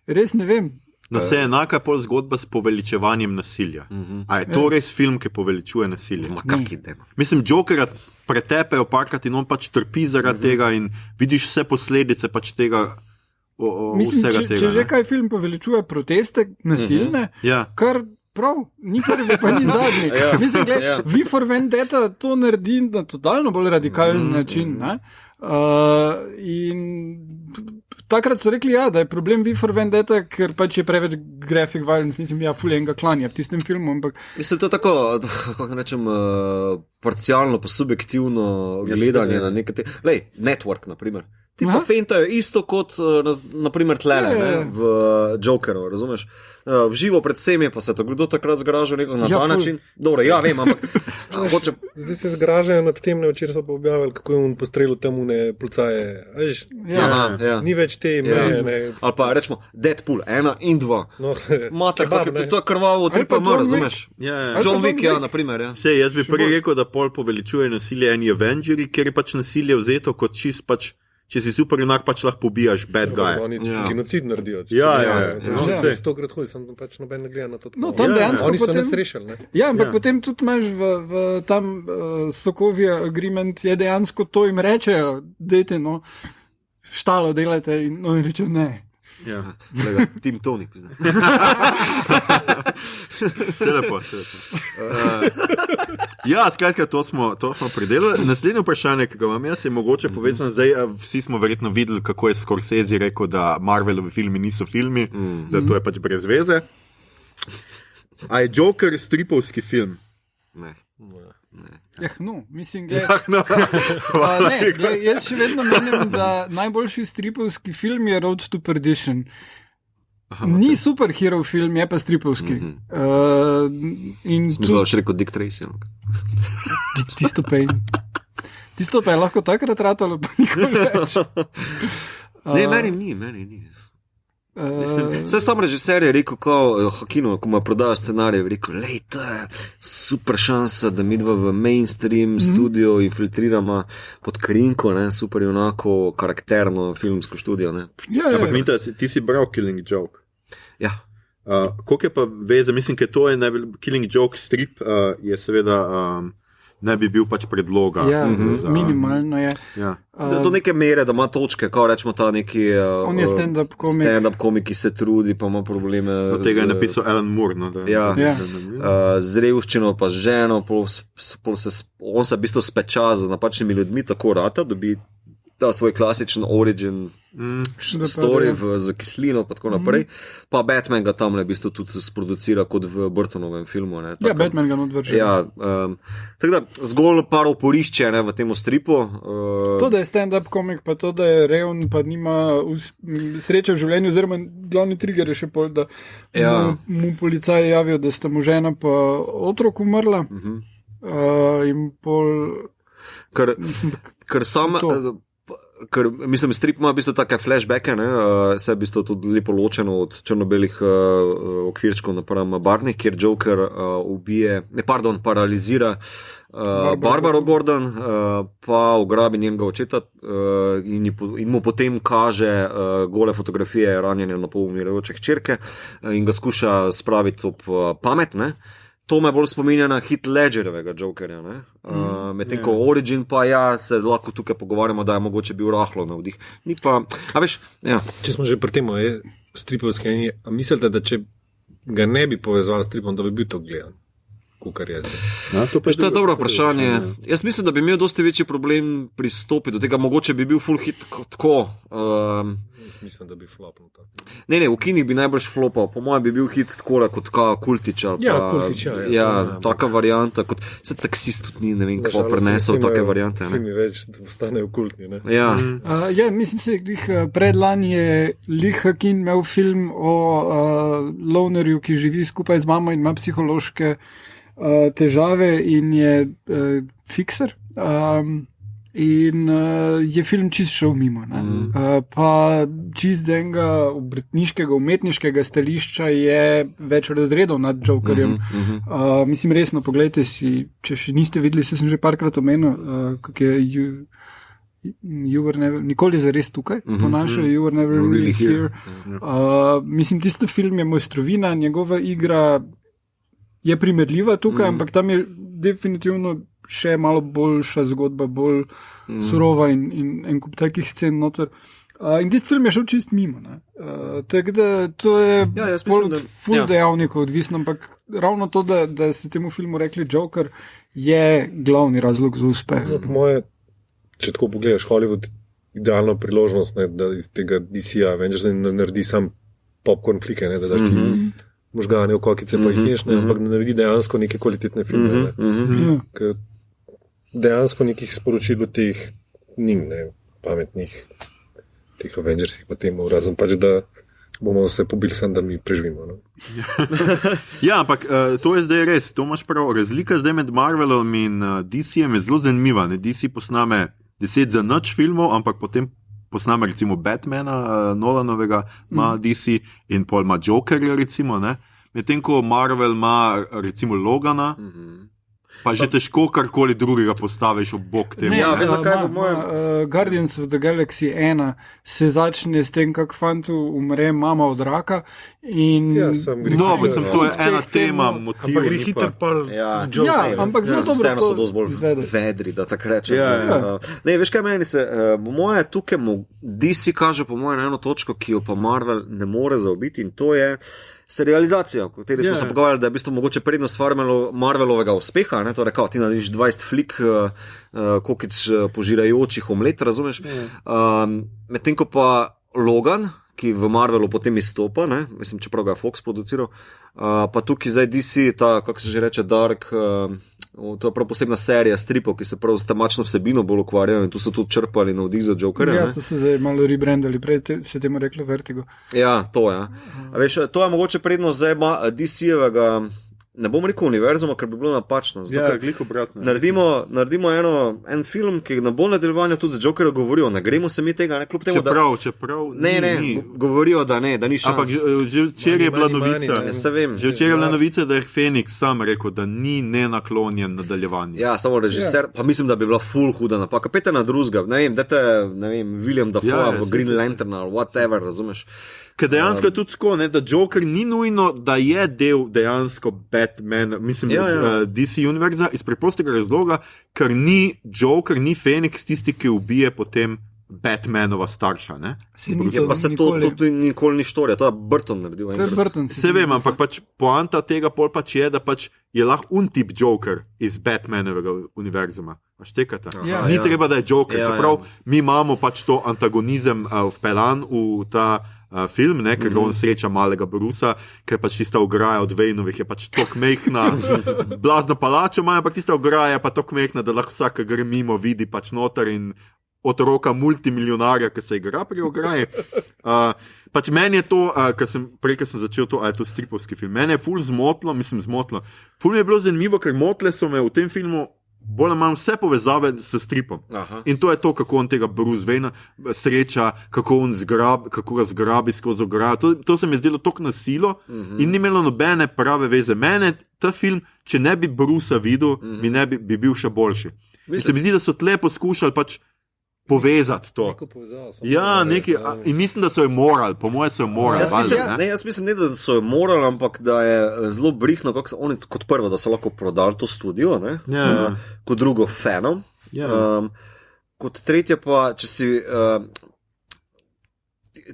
Res ne vem. No, se je enaka pol zgodba s poveličevanjem nasilja. A je to res film, ki poveličuje nasilje? Mislim, Jokera pretepejo parkrat in on pač trpi zaradi tega in vidiš vse posledice pač tega vsega tega. Če že kaj film poveličuje proteste nasilne, kar prav, ni prvi, pa ni zadnji. Mislim, V for Vendetta to naredi na totalno bolj radikalen način, ne? In takrat so rekli, da je problem V for Vendetta, ker pač je preveč graphic violence, mislim, ful enega klanja v tistem filmu, ampak... Mislim, to je tako, kako rečem, parcialno, pa subjektivno gledanje na nekaj Network, naprimer. Ti pa feintajo isto kot, naprimer, tlele, v Jokeru, razumeš? V živo pred vsemi, pa se to kdo takrat zgraža na ta način. Dobro, vem, ampak... Zdaj se zgražajo nad tem, včeraj so pa objavili, kako je on postrelil temu policaje. Ni več te meje. Ali pa rečemo Deadpool 1 in 2. Mater, to je krvavo 3PM, razumeš? John Wick, naprimer. Jaz bi prej rekel, da pol poveličuje nasilje eni Avengeri, ker je pač nasilje vzeto kot čist pač, če si super junak, pač lahko pobijaš bad guy. Oni genocid naredijo. Ja. 100krat hoji, sem pač noben ne gleda na to. No, tam dejansko oni so potem... nesrešili, ne? Ja, ampak potem tudi imaš v tam Sokovia agreement, je dejansko to jim rečejo, dejte, štalo delajte in oni rečejo ne. Ja. Tim Tony, priznam. Vse lepo. Skratka, to smo pridelali. Naslednje vprašanje, ki ga imam jaz, je mogoče povezano zdaj, vsi smo verjetno videli, kako je Scorsese rekel, da Marvelovi filmi niso filmi, da to je pač brez veze. A je Joker stripovski film? Ne. Mislim, jaz še vedno menim, da najboljši stripovski film je Road to Perdition. Ni superhero film, je pa stripovski. Smisel še rekel Dick Tracy. Tisto pa je lahko takrat ratalo, pa nikoli več. Ne, meni ni. Vse sam režiser je rekel, ko mu prodajo scenarij, je rekel, to je super šansa, da midva v mainstream studio infiltriramo pod krinko, super junako, karakterno filmsko studio. Ampak Minta, ti si bral Killing Joke. Ja. Koliko je pa veze, mislim, ker to je Killing Joke strip, je seveda ne bi bil pač predloga. Ja, minimalno je. Ja. Do neke mere, da ima točke, ko rečemo ta neki On je stand-up komik. stand-up komik, ki se trudi, pa ima probleme. Od tega je napisal Alan Moore. No, Ja. Ja. Z revščino, pa z ženo, on se v bistvu speča z napačnimi ljudmi, tako rata, dobi ta svoj klasičen origin story z kislino in tako naprej. Pa Batman ga tam v bistvu tudi sproducira kot v Burtonovem filmu. Ne, Ja, Batman ga odvrže. Ja, tako da zgolj par oporišče v tem stripu. To, da je stand-up komik, pa to, da je revn, pa nima sreče v življenju, oziroma glavni trigger je še pol, da mu policaji javijo, da sta mu žena pa otrok umrla. In pol... Ker mislim, strip ima v bistvu take flashbacke, vse je v bistvu tudi lepo ločeno od črno-belih okvirčkov napram Barney, kjer Joker paralizira Barbaro Gordon, pa ugrabi njenega očeta in mu potem kaže gole fotografije ranjene na pol umirajoče hčerke in ga skuša spraviti ob pamet, ne. To me bolj spominja na Heath Ledgerjevega Jokerja, medtem ko Origin pa se lahko tukaj pogovarjamo, da je mogoče bil rahlo navdih. Ni pa, a veš, ja. Če smo že pri tem, stripovski, a mislite, da če ga ne bi povezali s stripom, da bi bil to gledan? Kukar je zdaj. To je dobro vprašanje. Jaz mislim, da bi imel dosti večji problem pristopiti do tega, mogoče bi bil full hit tako. Jaz mislim, da bi flopnil to. Ne, v kinih bi najbrž flopal, po mojem bi bil hit tako kot Kultič. Kultič, taka varianta, kot se taksist tudi ni, ne vem, kako prenesel take variante. Filmi več postanejo kultni, ne? Ja. Mislim se, predlani je Lee Hakin imel film o lonerju, ki živi skupaj z mamo in ima psihološke težave in je fikser. In je film čist šel mimo. Pa čist z enega obrtniškega, umetniškega stališča je več razredov nad Jokerjem. Mislim, resno, pogledajte si, če še niste videli, se sem že parkrat omenil, kako je nikoli zares tukaj, po naše You Were Never Really Here. Mislim, tisto film je mojstrovina, njegova igra je primerljiva tukaj, ampak tam je definitivno še malo boljša zgodba, bolj surova in en kup takih scen noter. In tisti film je šel čist mimo. Tako da to je ful dejavnikov odvisno, ampak ravno to, da se temu filmu rekli Joker, je glavni razlog za uspeh. Po moje, če tako pogledaš, Hollywood idealno priložnost, da iz tega DC-a Avengers naredi sam popcorn flike, da daš ti možgane v kokice pa jih ješ, ampak da naredi dejansko neke kvalitetne filme. Dejansko nekih sporočil od teh pametnih teh Avengersih pa temu, razen pač, da bomo se pobili sam, da mi preživimo. Ja, ampak to je zdaj res, to imaš prav. Razlika zdaj med Marvelom in DC-jem je zelo zanimiva. DC posname 10 za nič filmov, ampak potem posname recimo Batmana, Nolanovega, ima DC in pol ima Jokerja recimo, ne. Medtem ko Marvel ima recimo Logana, pa že težko karkoli drugega postaviš ob bok temu. Ja, veš, zakaj bo moja... Guardians of the Galaxy 1 se začne s tem, kak fantu umre mama od raka in... to je ena tema, motiv. Ampak gre hiter pol... ampak zelo dobro vseeno so dosti bolj vedri, da tako rečem. Ne, veš kaj meni se, moje tukaj DC kaže po moje na eno točko, ki jo pa Marvel ne more zaobiti in to je serializacija, o kateri smo se pogovarjali, da je v bistvu mogoče prednost Marvelovega uspeha, torej kao, ti narediš 20 flik kokic požirajočih omlet, razumeš? Medtem ko pa Logan, ki v Marvelu potem izstopa, mislim, čeprav ga je Fox produciral, pa tukaj zdaj DC, ta, kako se že reče, Dark, to je prav posebna serija stripov, ki se prav z temačno vsebino bolj ukvarjajo in tu so tudi črpali navdih za Jokerja. Ja, to se zdaj malo rebrandali, prej se temu reklo Vertigo. Ja, to je. Veš, to je mogoče prednost zdaj DC-jevega, ne bom rekel univerzuma, ker bi bilo napačno. Ja, gliko obratno. Naredimo en film, ki na bolj nadaljevanju tudi za Jokerja govorijo, ne gremo se mi tega, ne kljub temu, čeprav ni. Govorijo, da ni šans. Ampak že včeraj je bila novica. Že včeraj je bila novica, da je Phoenix sam rekel, da ni nenaklonjen nadaljevanju. Ja, samo režiser, pa mislim, da bi bila full huda napaka. Pete na drugega, ne vem, William Dafoe v Green Lantern ali whatever, razumeš. Ker dejansko je tudi tako, da Joker ni nujno, da je del dejansko Batman, mislim, DC univerza, iz preprostega razloga, ker ni Joker, ni Phoenix tisti, ki ubije potem Batmanova starša. Pa se to nikoli ni štorija, to je Burton naredil. To je Burton. Se vem, ampak pač poanta tega pol pač je, da pač je lahko tip Joker iz Batmanovega univerzuma. Štekate? Ni treba, da je Joker, čeprav mi imamo pač to antagonizem vpelan v ta film, ker on sreča malega Brusa, ker pač tista ograja od Vejnovih je pač tok mehna, blazno palačo ima, ampak tista ograja je pa tok mehna, da lahko vsak, ki gre mimo, vidi pač noter in otroka multimilionarja, ki se igra pri ograji. Pač meni je to, ko sem začel to, a je to stripovski film, meni je ful zmotlo. Ful mi je bilo zanimivo, ker motle so me v tem filmu bolj ali manj vse povezave s stripom. Aha. In to je to, kako on tega Bruce Wayne sreča, kako ga zgrabi skozi ograjo. To se mi je zdelo tok na silo in ni imelo nobene prave veze. Mene ta film, če ne bi Brusa videl, bi bil še boljši. Se mi zdi, da so tle poskušali pač povezati to. In mislim, da so jo morali, po moje so jo morali. Jaz mislim, ne, da so jo morali, ampak da je zelo brihno, kako so oni kot prvo, da so lahko prodali to studio, kot drugo fanom. Kot tretje pa, če si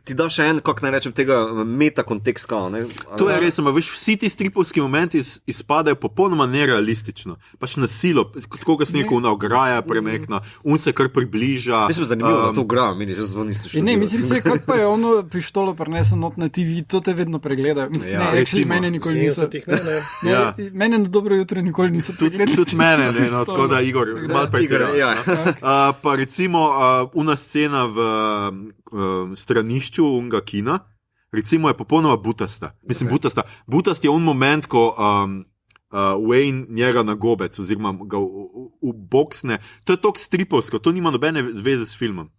ti da še en, kako naj rečem, tega meta-kontekst. To je res, veš, vsi ti stripovski momenti izpadajo popolnoma nerealistično. Pač na silo, kot koga se neko ograja premekna, on se kar približa. Mislim, zanimivo, da to igra, meni že zvoni ste šli. Ne, mislim se, kako pa je ono pištolo prinesel not na TV, to te vedno pregledajo. Mene nikoli niso. Mene na dobro jutro nikoli niso pregledali. Tudi mene, tako da Igor, malo pregledaj. Pa recimo, una scena v stranišču unga kina, recimo je popolnoma butasta. Mislim, butast je un moment, ko Wayne njega na gobec, oziroma ga uboksne. To je tok stripovsko, to nima nobene zveze s filmom.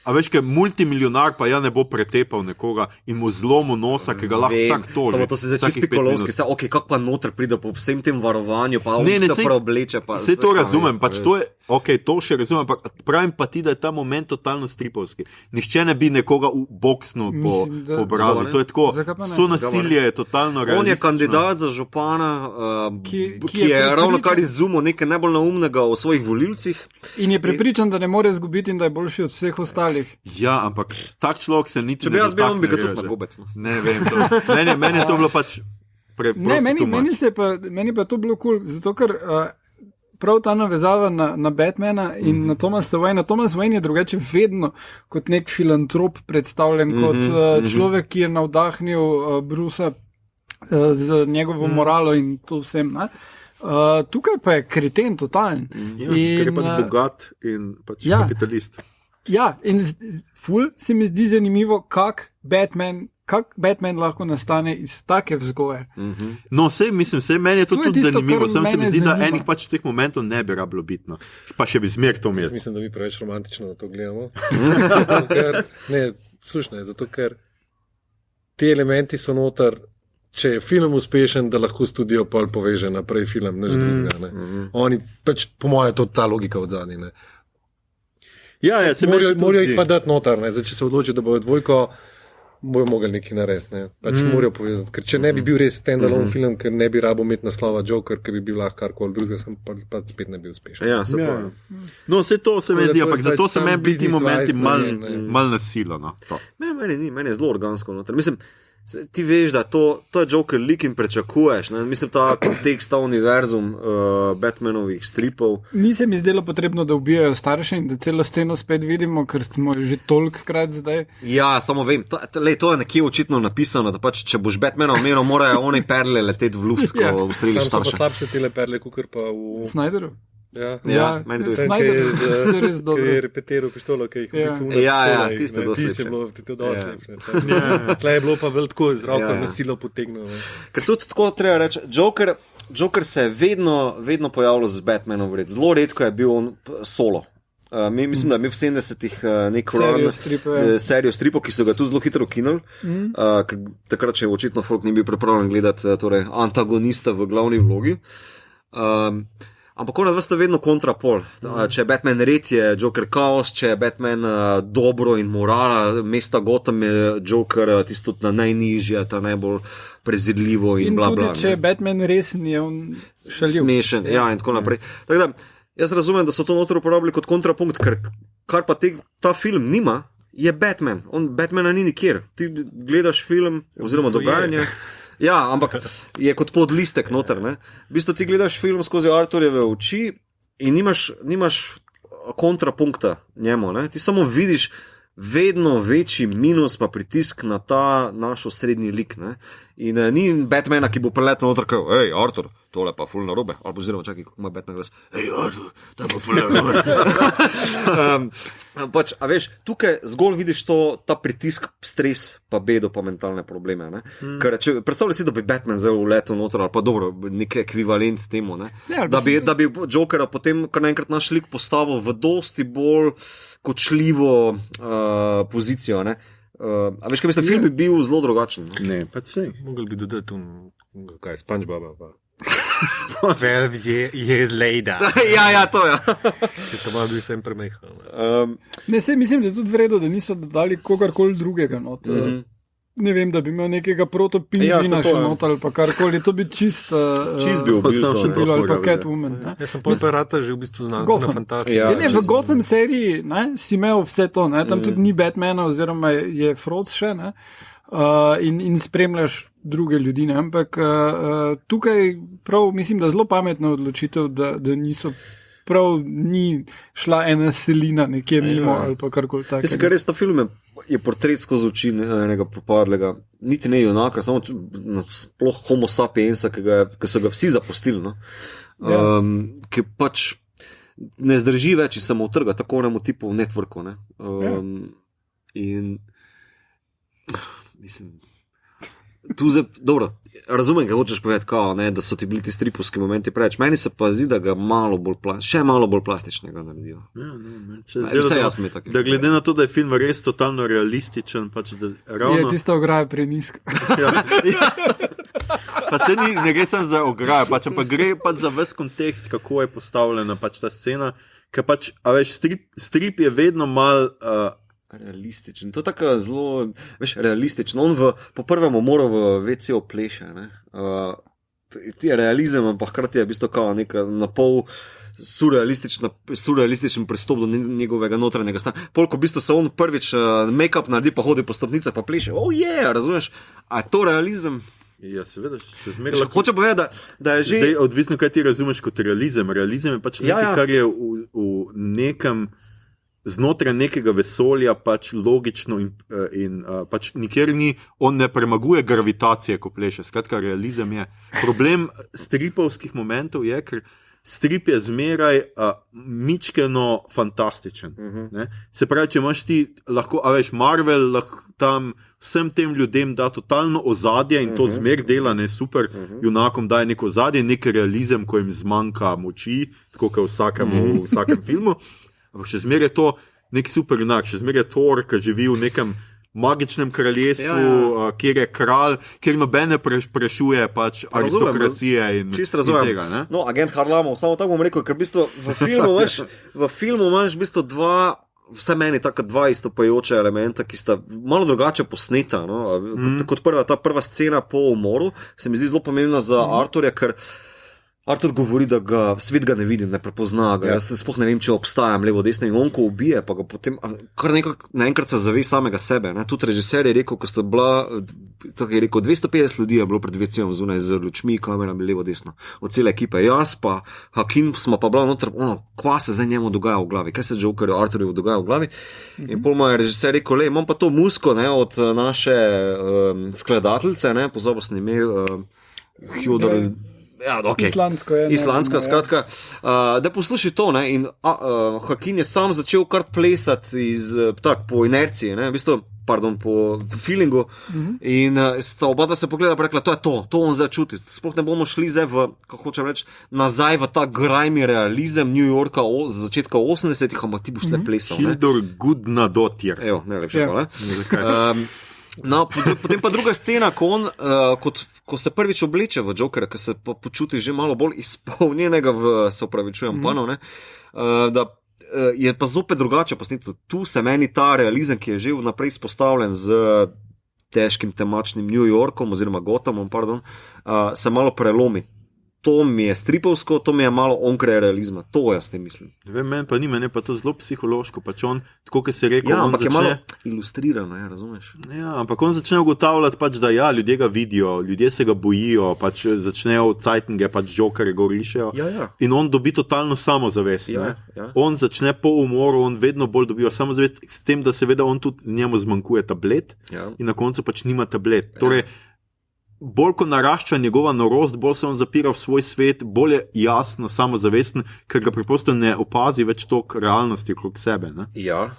A veš, kaj multimilionar pa ja ne bo pretepal nekoga in mu zlomu nosa, ki ga lahko vsak toži. Samo to se zdaj čisto pikolovski, kako pa noter pride po vsem tem varovanju, pa on se preobleče. Vse to razumem, pač to je, to še razumem, ampak pravim pa ti, da je ta moment totalno stripovski. Nihče ne bi nekoga boksnil po obrazu, to je tako, so nasilje je totalno realistično. On je kandidat za župana, ki je ravno kar izumil nekaj najbolj naumnega o svojih volilcih. In je prepričan, da ne more izgubiti in da je boljši od vseh ostalih. Ja, ampak tak človek se niti ne dotakne. Če bi jaz bil, on bi ga tudi na gobec. Ne vem, meni je to bilo pač preprosto. Meni pa to bilo cool, zato ker prav ta navezava na Batmana in na Thomasa Wayne. Thomas Wayne je drugače vedno kot nek filantrop predstavljen, kot človek, ki je navdahnil Brusa z njegovo moralo in to vsem. Tukaj pa je kreten totalen. Ker je pač bogat in pač kapitalist. Ja, in ful se mi zdi zanimivo, kak Batman lahko nastane iz take vzgoje. No, meni je to tudi zanimivo, se mi zdi, da enih pač teh momentov ne bi rabilo biti, no. Pa še bi zmer to imel. Mislim, da mi preveč romantično na to gledamo. Slušno je, zato ker ti elementi so noter, če je film uspešen, da lahko studio pol poveže naprej film, ne želizga. Oni, pač po moje, to ta logika od zadnje, ne. Morajo jih pa dati notar, ne. Zdaj, če se odloči, da bo dvojko, bojo mogli nekaj narediti, ne. Pač morajo povedati, ker če ne bi bil res stand-alone film, ker ne bi rabo imeti naslova Joker, ker bi bil lahko karkoli drugega, sem pa spet ne bil uspešen. No, vse to se mi zdi, ampak zato se meni biti momenti mal nasilo, no. Meni je zelo organsko noter. Mislim, ti veš, da to je Joker lik in prečakuješ, ne? Mislim, ta kontekst, ta univerzum Batmanovih stripov. Ni se mi zdelo potrebno, da ubijajo starše in da celo sceno spet vidimo, ker smo že tolikokrat zdaj. Ja, samo vem, to je nekje očitno napisano, da pač, če boš Batmana omenil, morajo one perle leteti v luft, ko ustreliš starše. Sam so pa slabše tele perle, kukor pa v Snyderu. Meni to je Snyder, ki je repetiral pištolo, ki jih v bistvu tiste dosti lepše. Tle je bilo pa vel tako z roko na silo potegnil. Ker tudi tako treba reči, Joker se je vedno pojavljal z Batmanom, zelo redko je bil on solo. Mislim, da mi v 70-ih nek serijo stripov, ki so ga tu zelo hitro ukinuli, takrat še očitno folk ni bil pripravljen gledati torej, antagonista v glavni vlogi. Ampak ona sta vedno kontrapol. Če je Batman red, je Joker kaos, če je Batman dobro in morala, mesta Gotham je Joker tisto na najnižje, ta najbolj prezirljivo in bla bla. In tudi, če je Batman resen, je on šaljiv. Smešen, ja, in tako naprej. Tako da, jaz razumem, da so to noter uporabili kot kontrapunkt, ker kar pa ta film nima, je Batman. Batmana ni nikjer. Ti gledaš film oziroma dogajanje. Ja, ampak je kot podlistek noter, ne. V bistvu ti gledaš film skozi Arturjeve oči in nimaš kontrapunkta njemu, ne. Ti samo vidiš vedno večji minus pa pritisk na ta naš osrednji lik, ne. In ni Batmana, ki bo preletel noter, kao, hej, Artur, tole pa ful narobe, ali oziroma čakaj, kako ima Batman glas, hej, Artur, to pa ful narobe. Pač, a veš, tukaj zgolj vidiš ta pritisk, stres, pa bedo, pa mentalne probleme, ne. Ker predstavljaj si, da bi Batman zdaj uletel noter, ali pa dobro, nek ekvivalent temu, ne. Ja, da bi Jokera potem kar naenkrat naš lik postavil v dosti bolj kočljivo pozicijo, ne. A veš, kaj mislim, film bi bil zelo drugačen. Ne, pač sej. Mogli bi dodati kaj, SpongeBoba pa. 12 years later. Ja, to je. Ker to malo bi sem premehal. Ne, se mislim, da je tudi vredno, da niso dodali kogarkoli drugega not. Ne vem, da bi imel nekega protopingvina še not ali pa karkoli. To bi čist bil to ali pa Catwoman. Jaz sem pol parata že v bistvu znanstvena fantastika. Ne, v Gotham seriji si imel vse to, ne? Tam tudi ni Batmana oziroma je Frost še, ne? In spremljaš druge ljudi, ne? Ampak tukaj prav mislim, da zelo pametna odločitev, da niso prav ni šla ena selina nekje mimo ali pa karkoli tako. Mislim, kar res ta film je portret skozi oči enega propadlega, niti ne junaka, samo sploh homo sapiensa, ki so ga vsi zapustili, no? Ki pač ne zdrži več in se mu utrga, tako onemu tipu v networku, ne? In mislim, tu zdaj, dobro, razumem, kaj hočeš povedati, kao, ne, da so ti bili ti stripovski momenti preveč. Meni se pa zdi, da ga še malo bolj plastičnega naredijo. Vse jasno je tako. Da glede na to, da je film res totalno realističen, pač da ravno... Je tista ograja preniska. Pa se ne gre samo za ograjo, pač, ampak gre pač za ves kontekst, kako je postavljena pač ta scena, ker pač, a veš, strip je vedno mal... realističen, to je tako zelo, veš, realistično. On po prvem umoru v WC opleše, ne. Ti je realizem, ampak hkrati je v bistvu kao neka napol surrealističen pristop do njegovega notranjega stanja. Polko v bistvu se on prvič make-up naredi, pa hodi po stopnicah, pa pleše. Razumeš? A je to realizem? Ja, seveda, še zmeraj lahko. Hoče povedati, da je že... Zdaj, odvisno, kaj ti razumeš kot realizem. Realizem je pač nekaj, kar je v nekem znotraj nekega vesolja pač logično in pač nikjer ni, on ne premaguje gravitacije, ko pleše. Skratka, realizem je. Problem stripovskih momentov je, ker strip je zmeraj mičkeno fantastičen. Ne? Se pravi, če imaš ti lahko, a veš, Marvel lahko tam vsem tem ljudem da totalno ozadje in to zmer dela, ne, super, junakom daje neko ozadje, nek realizem, ko jim zmanjka moči, tako kot v vsakem filmu. Ampak še zmeraj je to nek super junak, še zmeraj je Thor, ki živi v nekem magičnem kraljestvu, kjer je kralj, kjer nobene prešuje pač aristokracije in tega. Ne? No, agent Harlamov, samo tako bom rekel, ker v bistvu v filmu imaš v bistvu vse meni taka dva istopajoča elementa, ki sta malo drugače posneta. No? Kot ta prva scena po umoru se mi zdi zelo pomembna za Arturja, ker Artur govori, da svet ga ne vidi, ne prepozna ga. Jaz sploh ne vem, če obstajam levo, desno in on, ko ubije, pa ga potem kar naenkrat se zave samega sebe. Ne? Tudi režiser je rekel, ko sta bila, tako je rekel, 250 ljudi je bilo pred WC-om zunaj z lučmi, kamerami levo, desno. Od cele ekipe. Jaz pa, Hakim, smo pa bila noter, kva se zdaj njemu dogaja v glavi, kaj se Jokerju, Arturju dogaja v glavi. In pol mu je režiser rekel, imam pa to musko, ne, od naše skladateljce, ne, pozabil sem ime, Hjodor... Ja, okay. Islandsko, skratka. Da posluši to, ne, in Hakim je sam začel kar plesati po inerciji, ne, v bistvu, po feelingu, in sta oba se pogledala, pa rekla, to on zdaj čuti. Sploh ne bomo šli zdaj kako hočem reči, nazaj v ta grimy realizem New Yorka z začetka 80-ih, ampak ti boš tle plesal. Hildor Gudnadottir. Evo, najlepše, hvala. No, potem pa druga scena, ko on kot ko se prvič obleče v Jokera, ko se počuti že malo bolj izpolnjenega se upravičujem, panov, ne, da je pa zopet drugače posneto. Tu se meni ta realizem, ki je že vnaprej izpostavljen z težkim temačnim New Yorkom oziroma Gothamom, se malo prelomi. To mi je stripovsko, to mi je malo onkraj realizma. To jaz ne mislim. Meni pa ni, meni pa to zelo psihološko. Pač on, tako kot se reče, ampak je malo ilustrirano, razumeš? Ja, ampak on začne ugotavljati, pač, da ja, ljudje ga vidijo, ljudje se ga bojijo, pač začnejo cajtinge, pač Jokerje go rišejo. Ja. In on dobi totalno samozavest. Ja. On začne po umoru, on vedno bolj dobiva samozavest, s tem, da seveda on tudi njemu zmanjkuje tablet in na koncu pač nima tablet. Torej, bolj ko narašča njegova norost, bolj se on zapira v svoj svet, bolj je jasno, samozavesten, ker ga preprosto ne opazi več toliko realnosti okrog sebe. Ne? Ja.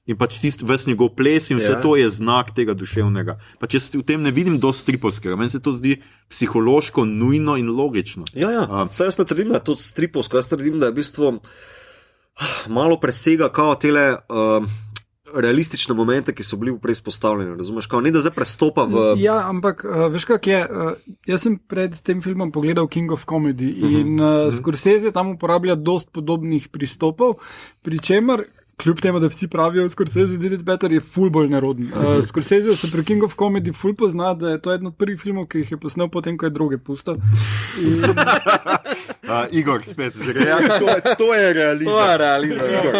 In pač tisti ves njegov ples in vse to je znak tega duševnega. Pač jaz v tem ne vidim dosti stripovskega, meni se to zdi psihološko nujno in logično. Ja. Saj jaz ne trdim, da je to stripovsko, jaz trdim, da je v bistvu malo presega kao tele realistične momente, ki so bili prej izpostavljeni, razumeš, kao ne da zdaj prestopa v... Ja, ampak veš kak je, jaz sem pred tem filmom pogledal King of Comedy in Scorsese tam uporablja dost podobnih pristopov, pri čemer, kljub temu, da vsi pravijo, Scorsese did it better, je ful bolj neroden. Scorsese se pri King of Comedy ful pozna, da je to eden od prvih filmov, ki jih je posnel potem, ko je droge pustil. Igor, spet, to je realizem. To je realizem, Igor.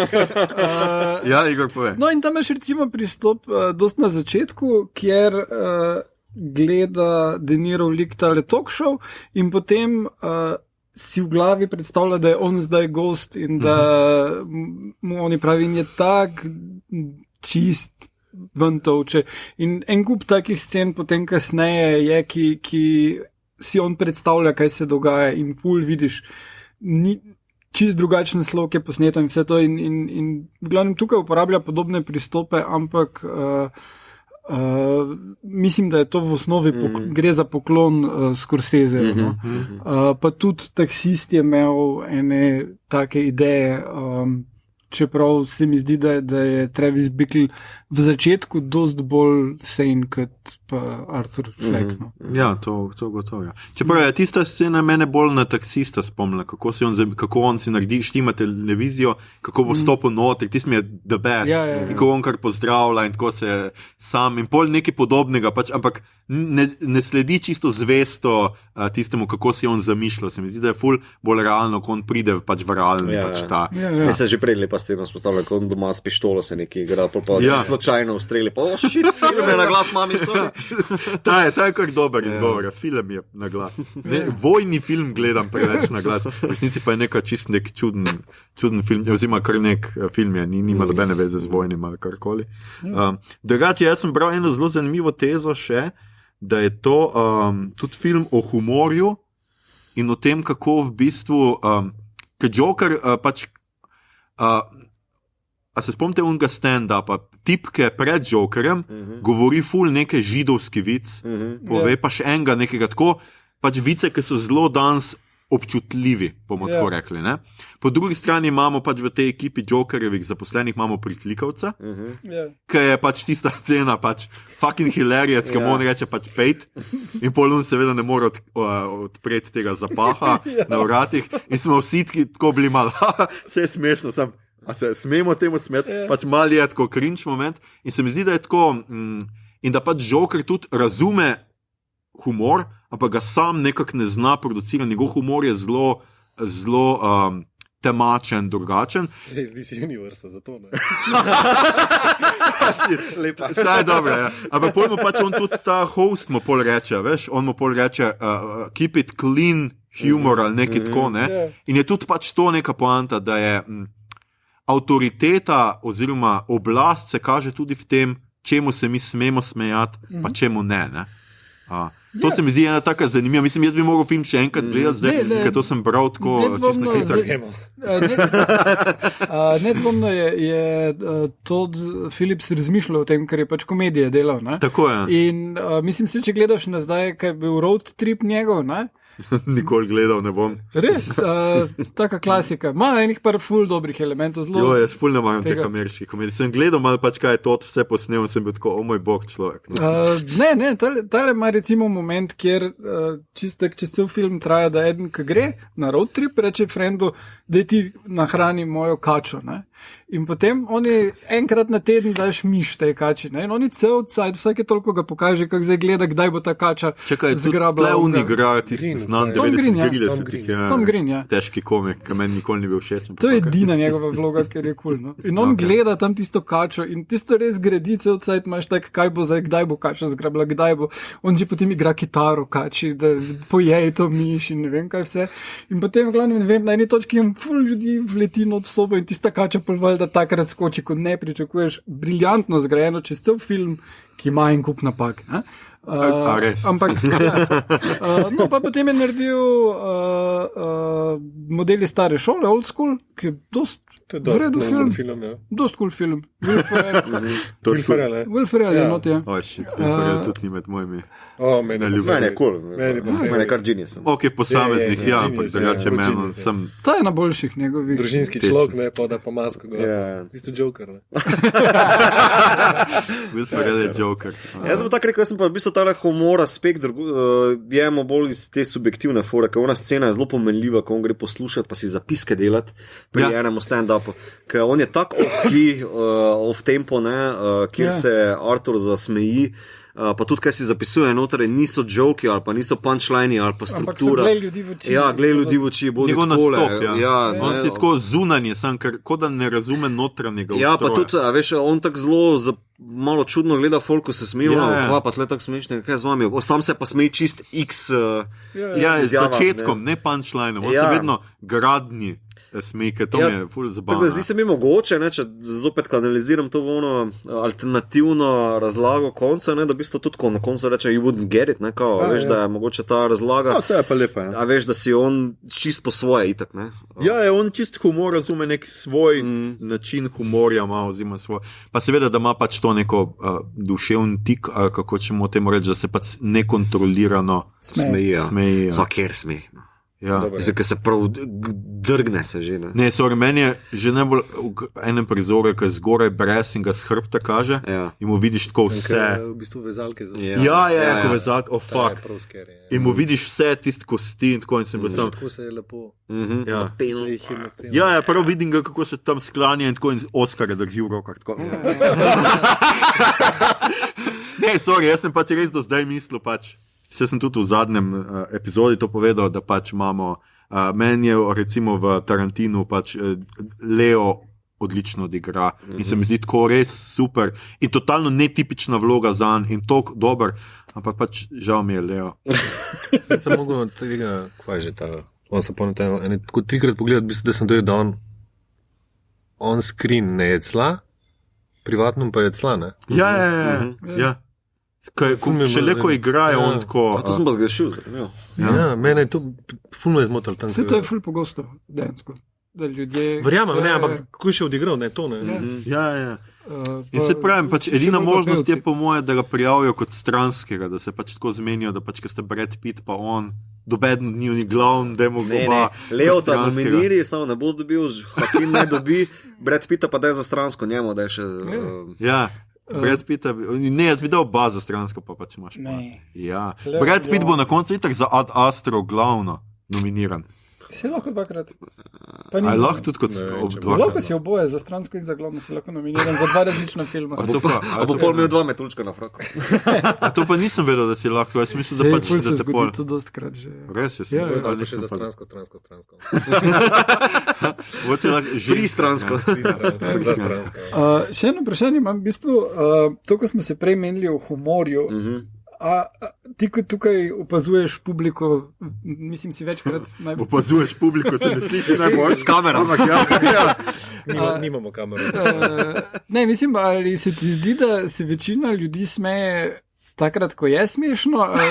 Ja, Igor, povej. No in tam imaš recimo pristop dost na začetku, kjer gleda De Niro lik tale talk show in potem si v glavi predstavlja, da je on zdaj gost in da mu oni pravi in je tak čist ven tovče. In en kup takih scen potem kasneje je, ki si on predstavlja, kaj se dogaja in ful vidiš, čist drugačen slog je posneto in vse to in v glavnem tukaj uporablja podobne pristope, ampak mislim, da je to v osnovi gre za poklon Scorsese. Pa tudi Taksist je imel ene take ideje, čeprav se mi zdi, da je Travis Bickle v začetku dost bolj sane kot pa Arthur Fleck. No. Ja, to gotovo. Ja. Čeprav je tista scena mene bolj na Taksista spomnila, kako on si naredi, štima televizijo, kako bo stopil noter, tisti mi je the best, in ko on kar pozdravlja in tako se sam in pol nekaj podobnega, pač, ampak ne sledi čisto zvesto tistemu, kako si on zamišljal. Se mi zdi, da je ful bolj realno, ko on pride pač v realni. Pač ta. Ja, se že prej lepa scena spostavlja, ko on doma s pištolo se nekaj igra, pa slučajno ustreli, pa shit, film je na glas, mami, sorry. Ta je kar dober izgovor, film je na glas. Vojni film gledam preveč na glas, v resnici pa je nek čuden film, oziroma kar nek film je, nima nobene veze z vojnim ali karkoli. Drugače, jaz sem bral eno zelo zanimivo tezo še, da je to tudi film o humorju in o tem, kako v bistvu, ker Joker pač a se spomnite unga stand-upa, tipke pred Jokerjem, govori ful neke židovski vic, pove pa še enega nekega tako, pač vice, ki so zelo danes občutljivi, bomo tako rekli. Ne? Po drugi strani imamo pač v tej ekipi Jokerjevih zaposlenih imamo pritlikavca, ki je pač tista scena, pač fucking hilarious, ki mu on reče pač pejt in pol on seveda ne more odpreti tega zapaha na vratih in smo vsi tako bili malo, vse je smešno, a se smemo temu smeti, pač mal je tako cringe moment in se mi zdi, da je tako in da pač Joker tudi razume humor, ampak ga sam nekako ne zna producirati, njegov humor je zelo temačen, drugačen. Zdi se univerza za to, ne? Lepa. Ta je dobro, ja. Ampak pojmo pač on tudi ta host mu pol reče, veš, on mu pol reče keep it clean humor ali nekaj tako, ne? In je tudi pač to neka poanta, da je avtoriteta oziroma oblast se kaže tudi v tem, čemu se mi smemo smejati, pa čemu ne. To se mi zdi ena taka zanimiva. Mislim, jaz bi mogel film še enkrat gledati, zdaj, ker to sem bral tako čisto na hitro. Nedvomno je Todd Phillips razmišljal o tem, ker je pač komedije delal. Ne? Tako je. In mislim si, če gledaš nazaj, kaj je bil road trip njegov, ne? Nikoli gledal ne bom. Res, taka klasika. Ma enih par ful dobrih elementov, zelo. Jo, jaz ful ne maram teh ameriških komedij. Sem gledal malo pač, kaj je to vse posnel in sem bil tako, o moj bog, človek. No. Ne, tale ima recimo moment, kjer čez cel film traja, da eden, ki gre na road trip, reče frendu, da ti nahrani mojo kačo, ne. In potem oni enkrat na teden daš miš tej kači, ne? In oni cel cajt, vsake toliko ga pokaže, kako zdaj gleda, kdaj bo ta kača zgrabla. Čakaj, tu igra tisti znan 90-30. Tom Green, ja. Težki komik, ki meni nikoli ni bil všeč. To je edina njegova vloga, ker je kul, no. In on gleda tam tisto kačo in tisto res gredi cel cajt, imaš tak, kaj bo zdaj, kdaj bo kača zgrabla, kdaj bo. On že potem igra kitaro kači, da pojej to miš in ne vem kaj vse. In potem, glavno, ne vem, na eni točki jim ful ljudi vleti not sobo in tista kača polval, da takrat skoči, ko ne pričakuješ, briljantno zgrajeno čez cel film, ki ima en kup napak. Ampak, no, pa potem je naredil modeli stare šole, Old School, ki je dost vredu film. Dost cool film. Will Ferrell je not, ja. Will Ferrell tudi ni med mojimi. Mene je cool. Mene je kar genius. Ok, posameznih, ja, ampak drugače meni sem... To je na boljših njegovih. Družinski človek, ne, poda pa masko. Isto Joker, ne. Will Ferrell je Joker. Jaz sem tako rekel, jaz sem pa v bistvu tale humor aspekt jemo bolj iz te subjektivne fore, ker ona scena je zelo pomenljiva, ko on gre poslušati pa si zapiske delati pri enemu stand-upu, ker on je tak off-key, off-tempo, kjer se Arthur zasmeji, pa tudi kaj si zapisuje noter, niso joki ali pa niso punchline ali pa struktura. Ampak se gleda ljudi v oči. Ja, gleda ljudi v oči, bodi takole. On si tako zunanje, sam, kot da ne razume notranjega ustroja. Ja, pa tudi, veš, on tako zelo malo čudno gleda folk, ko se smeji, kva pa tle tako smešne, kaj z vami, sam se pa smeji čist x z začetkom, ne punchline, on se vedno gradnji smejke, to mi je ful zabavno. Tako, zdi se mi mogoče, če zopet kanaliziram to alternativno razlago konca, da v bistvu tudi na koncu reče you wouldn't get it, veš, da je mogoče ta razlaga, to je pa lepa, a veš, da si on čist po svoje itak, ne. Ja, on čist humor razume nek svoj način humorja ima, oziroma svoj, pa seveda, da ima pač to neko duševni tik, ali kako ćemo temu reči, da se pač nekontrolirano smeji. Vsaker smeh. Ja. Mislim, ker se prav drgne se že, ne. Ne, sorry, meni je že najbolj v enem prizoru, ki je zgoraj brez in ga s hrbta kaže, in mu vidiš tako vse. V bistvu vezalke. Ja, ko vezalke, oh fuck. In mu vidiš vse tiste kosti in tako in sem bil sam. Tako se je lepo. Ja, prav vidim ga, kako se tam sklanja in tako in Oskarja drži v rokah. Ne, sorry, jaz sem pač res do zdaj mislil pač, se sem tudi v zadnjem epizodi to povedal, da pač imamo, meni je recimo v Tarantinu pač Leo odlično odigra in se mi zdi tako res super in totalno netipična vloga zanj in toliko dober, ampak pač žal mi je Leo. Jaz sem mogel tega, kva je že ta, on se ponete, tako trikrat pogledati, da sem to je, da on screen ne je cla, privatno pa je cla, ne? Ja. Šele ko igrajo, on tako... To sem pa zgrešil, zanimivo. Ja, mene je to fulno izmotal tam. Vse to je ful pogosto, dejansko. Da ljudje... Verjamem, ne, ampak ko je še odigral, ne, to ne. Ja. In se pravim, pač edina možnost je po moje, da ga prijavijo kot stranskega, da se pač tako zmenijo, da pač, ko ste Brad Pitt pa on, dobeden ni oni glavn, demo goba. Leo ta nominiri, samo ne bo dobil, Hakim ne dobi, Brad Pitta pa da je za stransko njemu, da je še... Ja. Brad Pitt, ne, jaz bi dal oba za stransko, pa pač imaš. Ja. Brad Pitt bo na koncu itak za Ad Astra glavno nominiran. Se lahko dvakrat. Ali lahko tudi kot dvakrat? Lahko si oboje, za stransko in za glavno si lahko nominiran, za dva različna filma. A bo pol imel dva metuljčka na fraku. A to pa nisem vedel, da si lahko, jaz mislim, da pač... Se zgodi to dostkrat že. Res je. Ja, ali še za stransko. Pristransko. Še eno vprašanje imam, v bistvu, to, ko smo se prej menili o humorju, a ti, ko tukaj opazuješ publiko, mislim si večkrat... Opazuješ publiko, se ne sliši najbolj s kamero. Nimamo kamero. Ne, mislim, ali se ti zdi, da se večina ljudi smeje takrat, ko je smešno, ali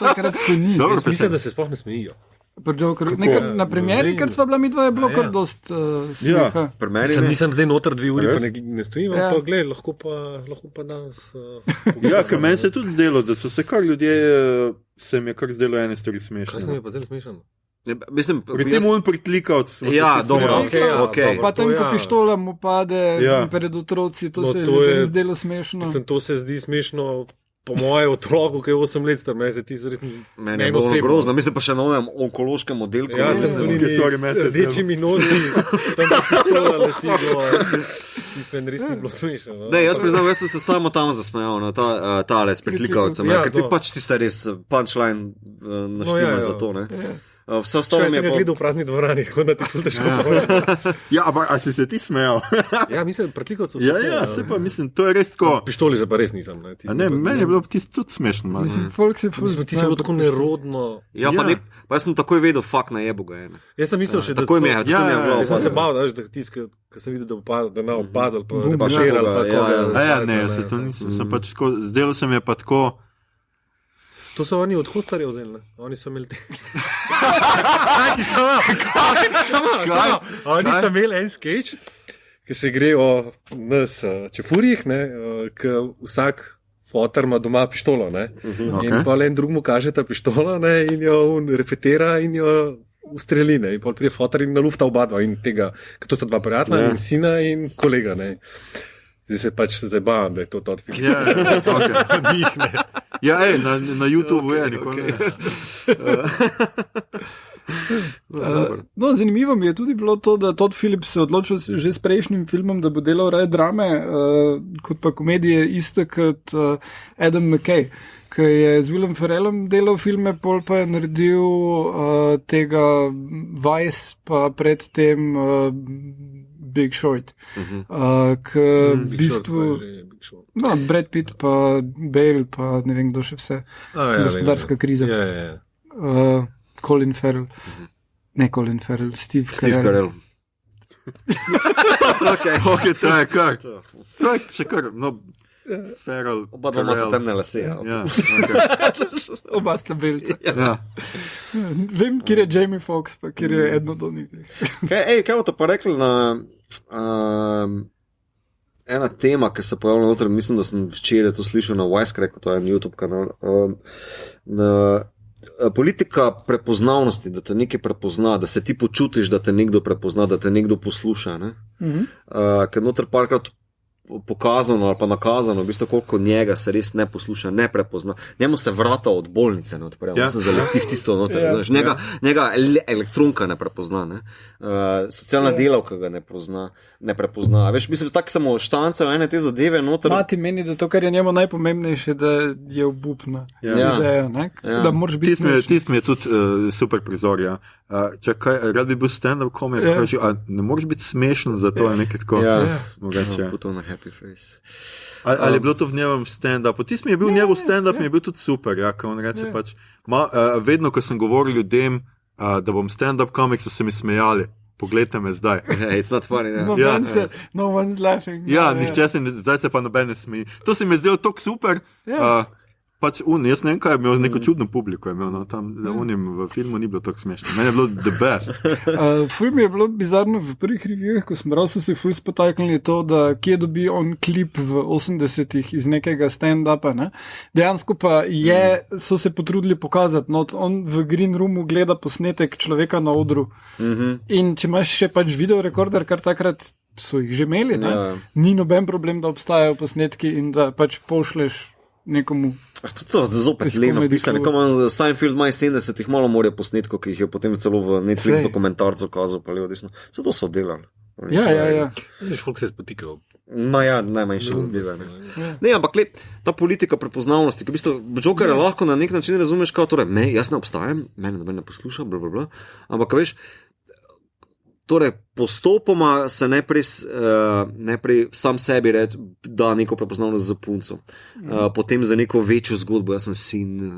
takrat, ko ni? Jaz mislim, da se sploh ne smejijo. Na premjeri, ker sva bila mi dva, je bilo kar dost smeha. Nisem zdaj noter 2 uri, pa ne stojim, pa gled, lahko pa danes... Ja, ker meni se je tudi zdelo, da so se kar ljudje, se mi je kar zdelo ene stvari smešne. Kaj se mi je pa zelo smešno? Mislim, recimo on pritlikavc. Ja, dobro, ok. Pa tam, ko pištola mu pade pred otroci, to se je zdelo smešno. Mislim, to se zdi smešno po mojem otroku, ki je 8 let star, meni je bilo grozno. Mislim pa še na novem onkološkem oddelku. Ja, to so rdečimi nozi, tam pa pištola leti do... Mislim, res ni bilo smešno. Ne, jaz priznam, jaz sem se samo tam zasmejal, na tale s pritlikavcem, ker ti pač tiste res punchline naštima za to, ne. Vse ostalo mi je... Če sem ga gledal v prazni dvorani, tako da ti ful težko povedati. Ja, ampak a si se ti smejal? Ja, mislim, pritlikavcev se ja, se pa mislim, to je res tako... Pištoli se pa res nisem. Ne, meni je bilo tisto tudi smešno. Mislim, folk se ful... Ti se bilo tako nerodno... Ja, pa jaz sem takoj vedel, fakt na jebu ga ene. Jaz sem mislil še, da... Takoj mi je bilo... Jaz sem se bal, da tisk, ko sem videl, da ne opadal, pa šeral, pa koga... Ja, ne, se to nisem, sem pač tako... Zdelo se mi je pa tako... To so oni od hostarjev vzeli, oni so imeli te. Oni so imeli en sketch, ki se gre o nas čefurjih, ki vsak fotar ima doma pištolo, ne. In pa en drug mu kaže ta pištolo, ne, in jo repetira in jo ustreli, ne. In pol prije fotar in nalufta oba dva in tega, ker to sta dva prijatelja, in sina in kolega, ne. Zdaj se pač zabavam, da je to Todd Phillips. Ja, ok. Ja, na YouTube je nikoli. No, zanimivo mi je tudi bilo to, da Todd Phillips se odločil že s prejšnjim filmom, da bo delal raje drame, kot pa komedije, isto kot Adam McKay, ki je z Willem Ferrellom delal filme, pol pa je naredil tega Vice, pa predtem Big Short. K v bistvu... No, Brad Pitt, pa Bale, pa ne vem, kdo še vse. Gospodarska kriza. Colin Farrell. Ne Colin Farrell, Steve Carell. Ok, to je kar. To je še kar, no, Farrell. Oba dva imata temne lase. Oba sta belca. Vem, kjer je Jamie Foxx, pa kjer je Edno Donny. Kaj bo to pa rekli na... Ena tema, ki se pojavlja noter, mislim, da sem včeraj to slišal na Wisecracku, to je en YouTube kanal, politika prepoznavnosti, da te nekaj prepozna, da se ti počutiš, da te nekdo prepozna, da te nekdo posluša, ne? Ker noter parkrat pokazano ali pa nakazano, v bistvu koliko njega se res ne posluša, ne prepozna. Njemu se vrata od bolnice ne odprejo, se zaleti v tisto noter. Njega elektronka ne prepozna, ne? Socialna delavka ga ne prepozna. Veš, mislim, tako samo štancajo ene te zadeve noter. Mati meni, da to, kar je njemu najpomembnejše, da je obupna. Da moraš biti smešen. Tist mi je tudi super prizor, ja. Čakaj, rad bi bil stand-up komik, a ne moreš biti smešen, zato je nekaj tako. Mogoče. Put on a happy face. Ali je bilo to v njegovem stand-upu? Tist mi je bil njegov stand-up, mi je bil tudi super, ja, ko on reče pač, vedno, ko sem govoril ljudem, da bom stand-up komik, so se mi smejali. Poglejte me zdaj. It's not funny, ne? No one's laughing. Ja, nihče se, zdaj se pa noben ne smeji. To se mi je zdelo tako super. Pač jaz ne vem, kaj je imel, neko čudno publiko je imel, no, tam v filmu ni bilo tako smešno. Meni je bilo the best. Film je bilo bizarno v prvih revijah, ko smo so se ful spotaknili to, da kje dobi on klip v 80-ih iz nekega stand-upa, ne. Dejansko pa so se potrudili pokazati, no, on v Green Roomu gleda posnetek človeka na odru. In če imaš še pač videorekorder, kar takrat so jih že imeli, ne, ni noben problem, da obstajajo posnetki in da pač pošleš nekomu. To je zopet leno pisane. Seinfeld ima 70-ih malo morja posnetkov, ki jih je potem celo v Netflix dokumentarcu kazal, pa levo desno. Zato so delali. Ja. Veš, folk se je spotikal. Najmanjše zadeve. Ne, ampak ta politika prepoznavnosti, ki v bistvu Joker lahko na nek način razumeš, kao torej, jaz ne obstajam, mene noben ne posluša, blablabla, ampak veš, Torej, postopoma se najprej sam sebi da neko prepoznavnost za punco, potem za neko večjo zgodbo, jaz sem sin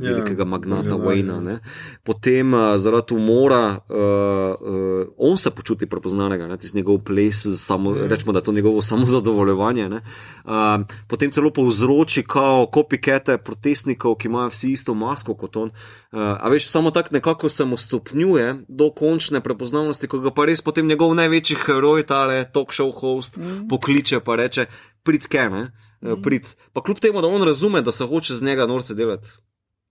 velikega magnata Wayna, ne? Potem zaradi umora on se počuti prepoznanega, tisti njegov ples, rečemo, da je to njegovo samozadovoljevanje, ne? Potem celo povzroči kao copycate protestnikov, ki imajo vsi isto masko kot on, a veš, samo tako nekako se mu stopnjuje do končne prepoznavnosti, ko ga pa res potem njegov največji heroj, tale talk show host, pokliče pa reče, prid ke, ne? Prid. Pa kljub temu, da on razume, da se hoče z njega norce delati.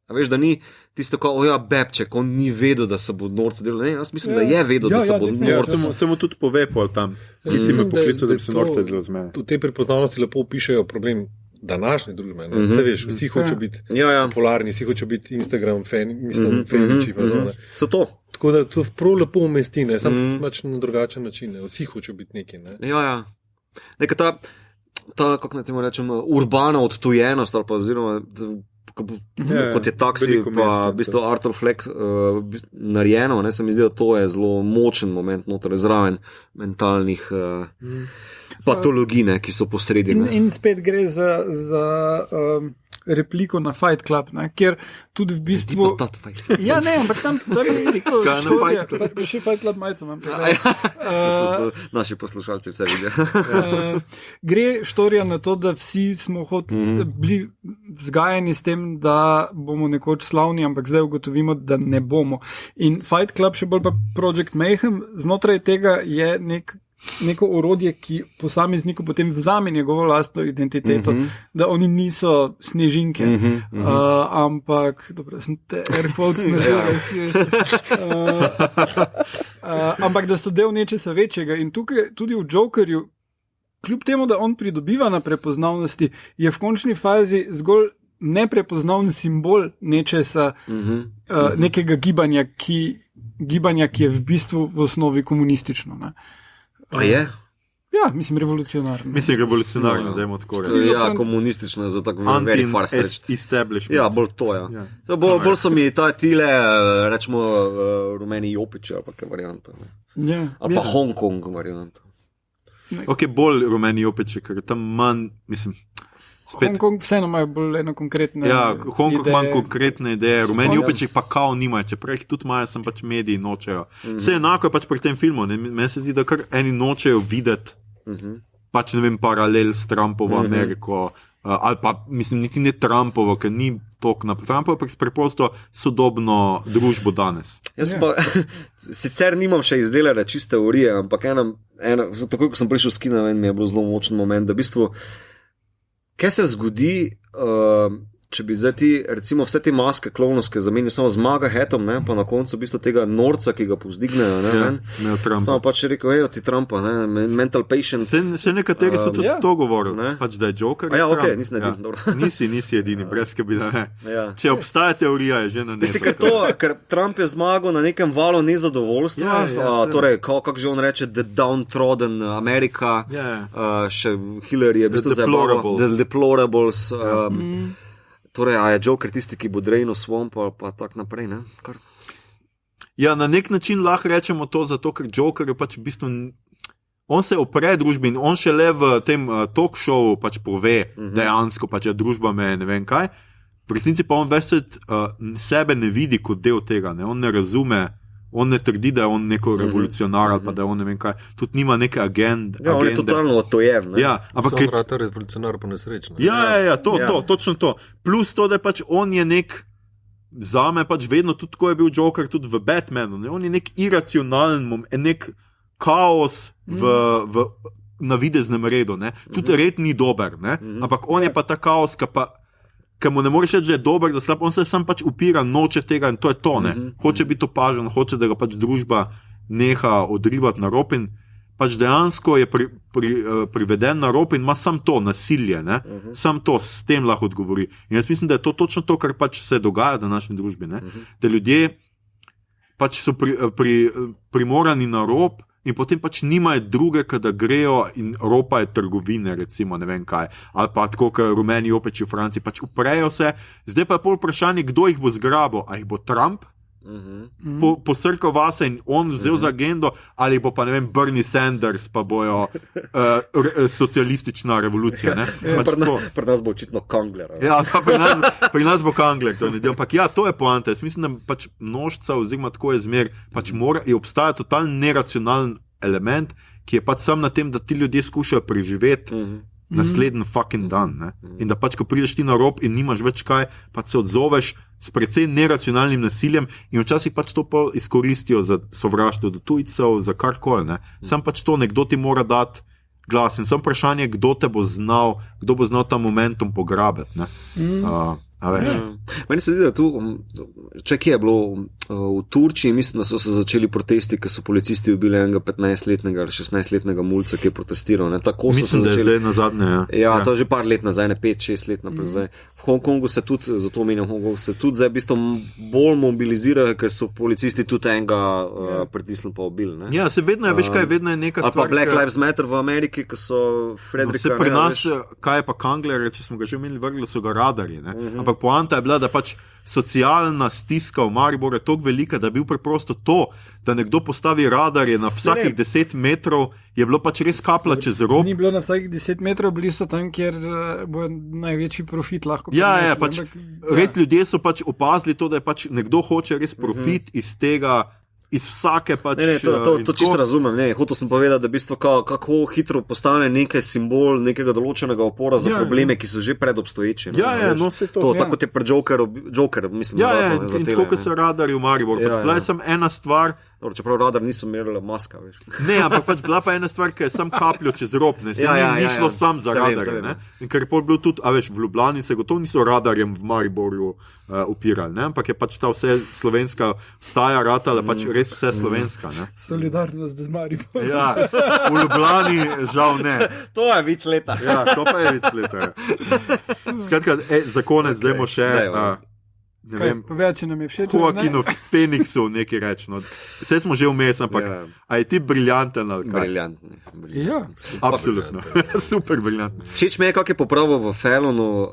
A veš, da ni tisto, ko, bebček, on ni vedel, da se bo norce delati. Ne, jaz mislim, da je vedel, da se bo norce. Se mu tudi pove pol tam, ki si me poklical, da bi se norce delal z mene. V tej prepoznavnosti lepo pišejo problem današnje družbe. Vse veš, vsi hočejo biti popularni, vsi hočejo biti Instagram faniči. Zato. Tako da to prav lepo umesti, samo pač na drugačen način. Vsi hočejo biti neki. Neka ta, kako naj temu rečem, urbana odtujenost, ali pa oziroma, kot je Taxi, pa v bistvu Arthur Fleck narejeno, se mi zdi, da to je zelo močen moment noter zraven mentalnih patologij, ki so posredi. In spet gre za repliko na Fight Club, kjer tudi v bistvu... Ja, ne, ampak tam je isto štorija. Še Fight Club majico imam. Naši poslušalci vse vidijo. Gre štorija na to, da vsi smo bili vzgajani s tem, da bomo nekoč slavni, ampak zdaj ugotovimo, da ne bomo. In Fight Club, še bolj pa Project Mayhem, znotraj tega je neko orodje, ki posamezniku potem vzame njegovo lastno identiteto, da oni niso snežinke, ampak, dobro, sem te airquotes naredil, ampak da so del nečesa večjega. In tukaj tudi v Jokerju, kljub temu, da on pridobiva na prepoznavnosti, je v končni fazi zgolj neprepoznavni simbol nečesa, nekega gibanja, ki je v bistvu v osnovi komunistično. A je? Ja, mislim, revolucionarno. Dajmo tako reči. Ja, komunistično je za tako very far stretched. Establishment. Ja, bolj to, ja. Bolj so mi tile, rečemo, rumeni jopiči, ali pa kaj varianta. Ali pa Hong Kong varianta. Ok, bolj rumeni jopiči, ker tam manj, mislim... Hong Kong vseeno imajo bolj eno konkretne ideje. Ja, Hong Kong ima konkretne ideje, rumeni jopiči pa kao nimajo, čeprav jih tudi imajo, sem pač mediji nočejo. Vse enako je pač pri tem filmu, meni se zdi, da kar eni nočejo videti, pač ne vem, paralel s Trumpovo Ameriko, ali pa, mislim, niti ne Trumpovo, ker ni tok na Trumpovo, pač preprosto sodobno družbo danes. Jaz pa sicer nimam še izdelane čiste teorije, ampak tako ko sem prišel s kina, mi je bilo zelo močen moment, da v bistvu kaj se zgodi, če bi zdaj ti, recimo, vse te maske klovnovske zamenil samo z Magahetom, pa na koncu v bistvu tega norca, ki ga povzdignejo, samo pač rekel, ti Trumpa, mental patient. Se nekateri so tudi to govorili, pač da je Joker. Ja, ok, nisem edini, dobro. Nisi edini, brez skrbi, da ne. Če obstaja teorija, je že na nekaj. Mislim, ker Trump je zmagal na nekem valu nezadovoljstva, torej, kako že on reče, the downtrodden America, še Hillary je v bistvu zabaval, the deplorables, torej, a je Joker tisti, ki bo drejno swamp, pa tak naprej, ne? Ja, na nek način lahko rečemo to, zato ker Joker je pač v bistvu, on se opre družbi in on šele v tem talk showu pač pove dejansko, pač je družba me, ne vem kaj. V resnici pa on vesel sebe ne vidi kot del tega, ne? On ne razume, on ne trdi, da je on neko revolucionar ali pa da je on ne vem kaj, tudi nima neke agende. Ja, on je totalno otojen. Ja, ampak sam vrata revolucionar pa nesrečna. Ja, točno to. Plus to, da pač on je nek, zame pač vedno tudi, ko je bil Joker tudi v Batmanu, ne? On je nek iracionalen, nek kaos v navideznem redu, ne? Tudi red ni dober, ne? Ampak on je pa ta kaos, ker mu ne moreš reči, da je dober, da slab, on se sam pač upira, noče tega in to je to, ne. Hoče biti opažen, hoče, da ga pač družba neha odrivati na rob in pač dejansko je priveden na rob in ima sam to nasilje, ne. Sam to, s tem lahko odgovori. In jaz mislim, da je to točno to, kar pač se dogaja v današnji družbi, ne. Da ljudje pač so primorani na rob in potem pač nimajo drugega, da grejo in ropajo trgovine, recimo, ne vem kaj, ali pa tako, kot rumeni jopiči v Franciji, pač uprejo se, zdaj pa je pol vprašanje, kdo jih bo zgrabil, a jih bo Trump, posrkal vase in on vzel za agendo, ali bo pa ne vem Bernie Sanders, pa bojo socialistična revolucija. Pri nas bo očitno Kangler. Ja, pri nas bo Kangler. Ampak ja, to je poanta. Jaz mislim, da pač množica oziroma tako je zmer, pač obstaja totalno neracionalen element, ki je pač sam na tem, da ti ljudje skušajo preživeti naslednji fucking dan. Ne? In da pač, ko prideš ti na rob in nimaš več kaj, pač se odzoveš s precej neracionalnim nasiljem in včasih pač to pa izkoristijo za sovraštvo do tujcev, za karkoli. Sam pač to, nekdo ti mora dati glas in sam vprašanje, kdo bo znal ta momentum pograbiti. Meni se zdi, da tu, če kje je bilo v Turčiji, mislim, da so se začeli protesti, ker so policisti ubili enega 15-letnega ali 16-letnega mulca, ki je protestiral. Tako so mislim, se začeli. Da je zdaj nazadnje. Ja, to je že par let nazaj, ne 5-6 let naprej. V Hongkongu se tudi, zato omenjam Hongkong, se tudi zdaj v bistvu bolj mobilizirajo, ker so policisti tudi enega pritisnili pa ubili. Ja, se vedno je, veš kaj, vedno je neka stvar. Ali pa Black Lives Matter v Ameriki, ko so Fredrika... Pri nas, kaj je pa Kangler, če smo ga že imeli, vrgli so ga radarji. Ampak poanta je bila, da pač socialna stiska v Mariboru je toliko velika, da je bil preprosto to, da nekdo postavi radarje na vsakih 10 metrov, je bilo pač res kapla čez rob. Ni bilo na vsakih 10 metrov, bili so tam, kjer bo največji profit lahko. Ja, pač res ljudje so pač opazili to, da je pač nekdo hoče res profit iz tega, iz vsake pač... Ne, to čisto razumem. Hotel sem povedati, da v bistvu kako hitro postane nekaj simbol nekega določenega opora za probleme, ki so že predobstoječi. No se to. Tako kot je pri Joker, mislim, da in tako, kot so radarji v Mariboru. Bila je samo ena stvar... Čeprav radar niso merili maska, veš. Ne, ampak pač bila pa ena stvar, ki je sam kapljo čez rob, ne, ni šlo sam za radarje, ne. In ker je pol bil tudi, v Ljubljani se gotovo niso radarjem v Mariboru upirali, ne, ampak je pač ta vse slovenska staja ratala, pač res vse slovenska, ne. Solidarnost z Mariborom. Ja, v Ljubljani žal ne. To je vic leta. Ja, to pa je vic leta. Skratka, za konec dajmo še... Ne vem, če nam je všeč. Joaquinu Phoenixu nekaj rečeno. Vse smo že vmes, ampak a je ti briljanten ali kaj? Briljantni. Ja. Absolutno. Super briljantni. Všeč mi je, kak je popravil v Fallonu,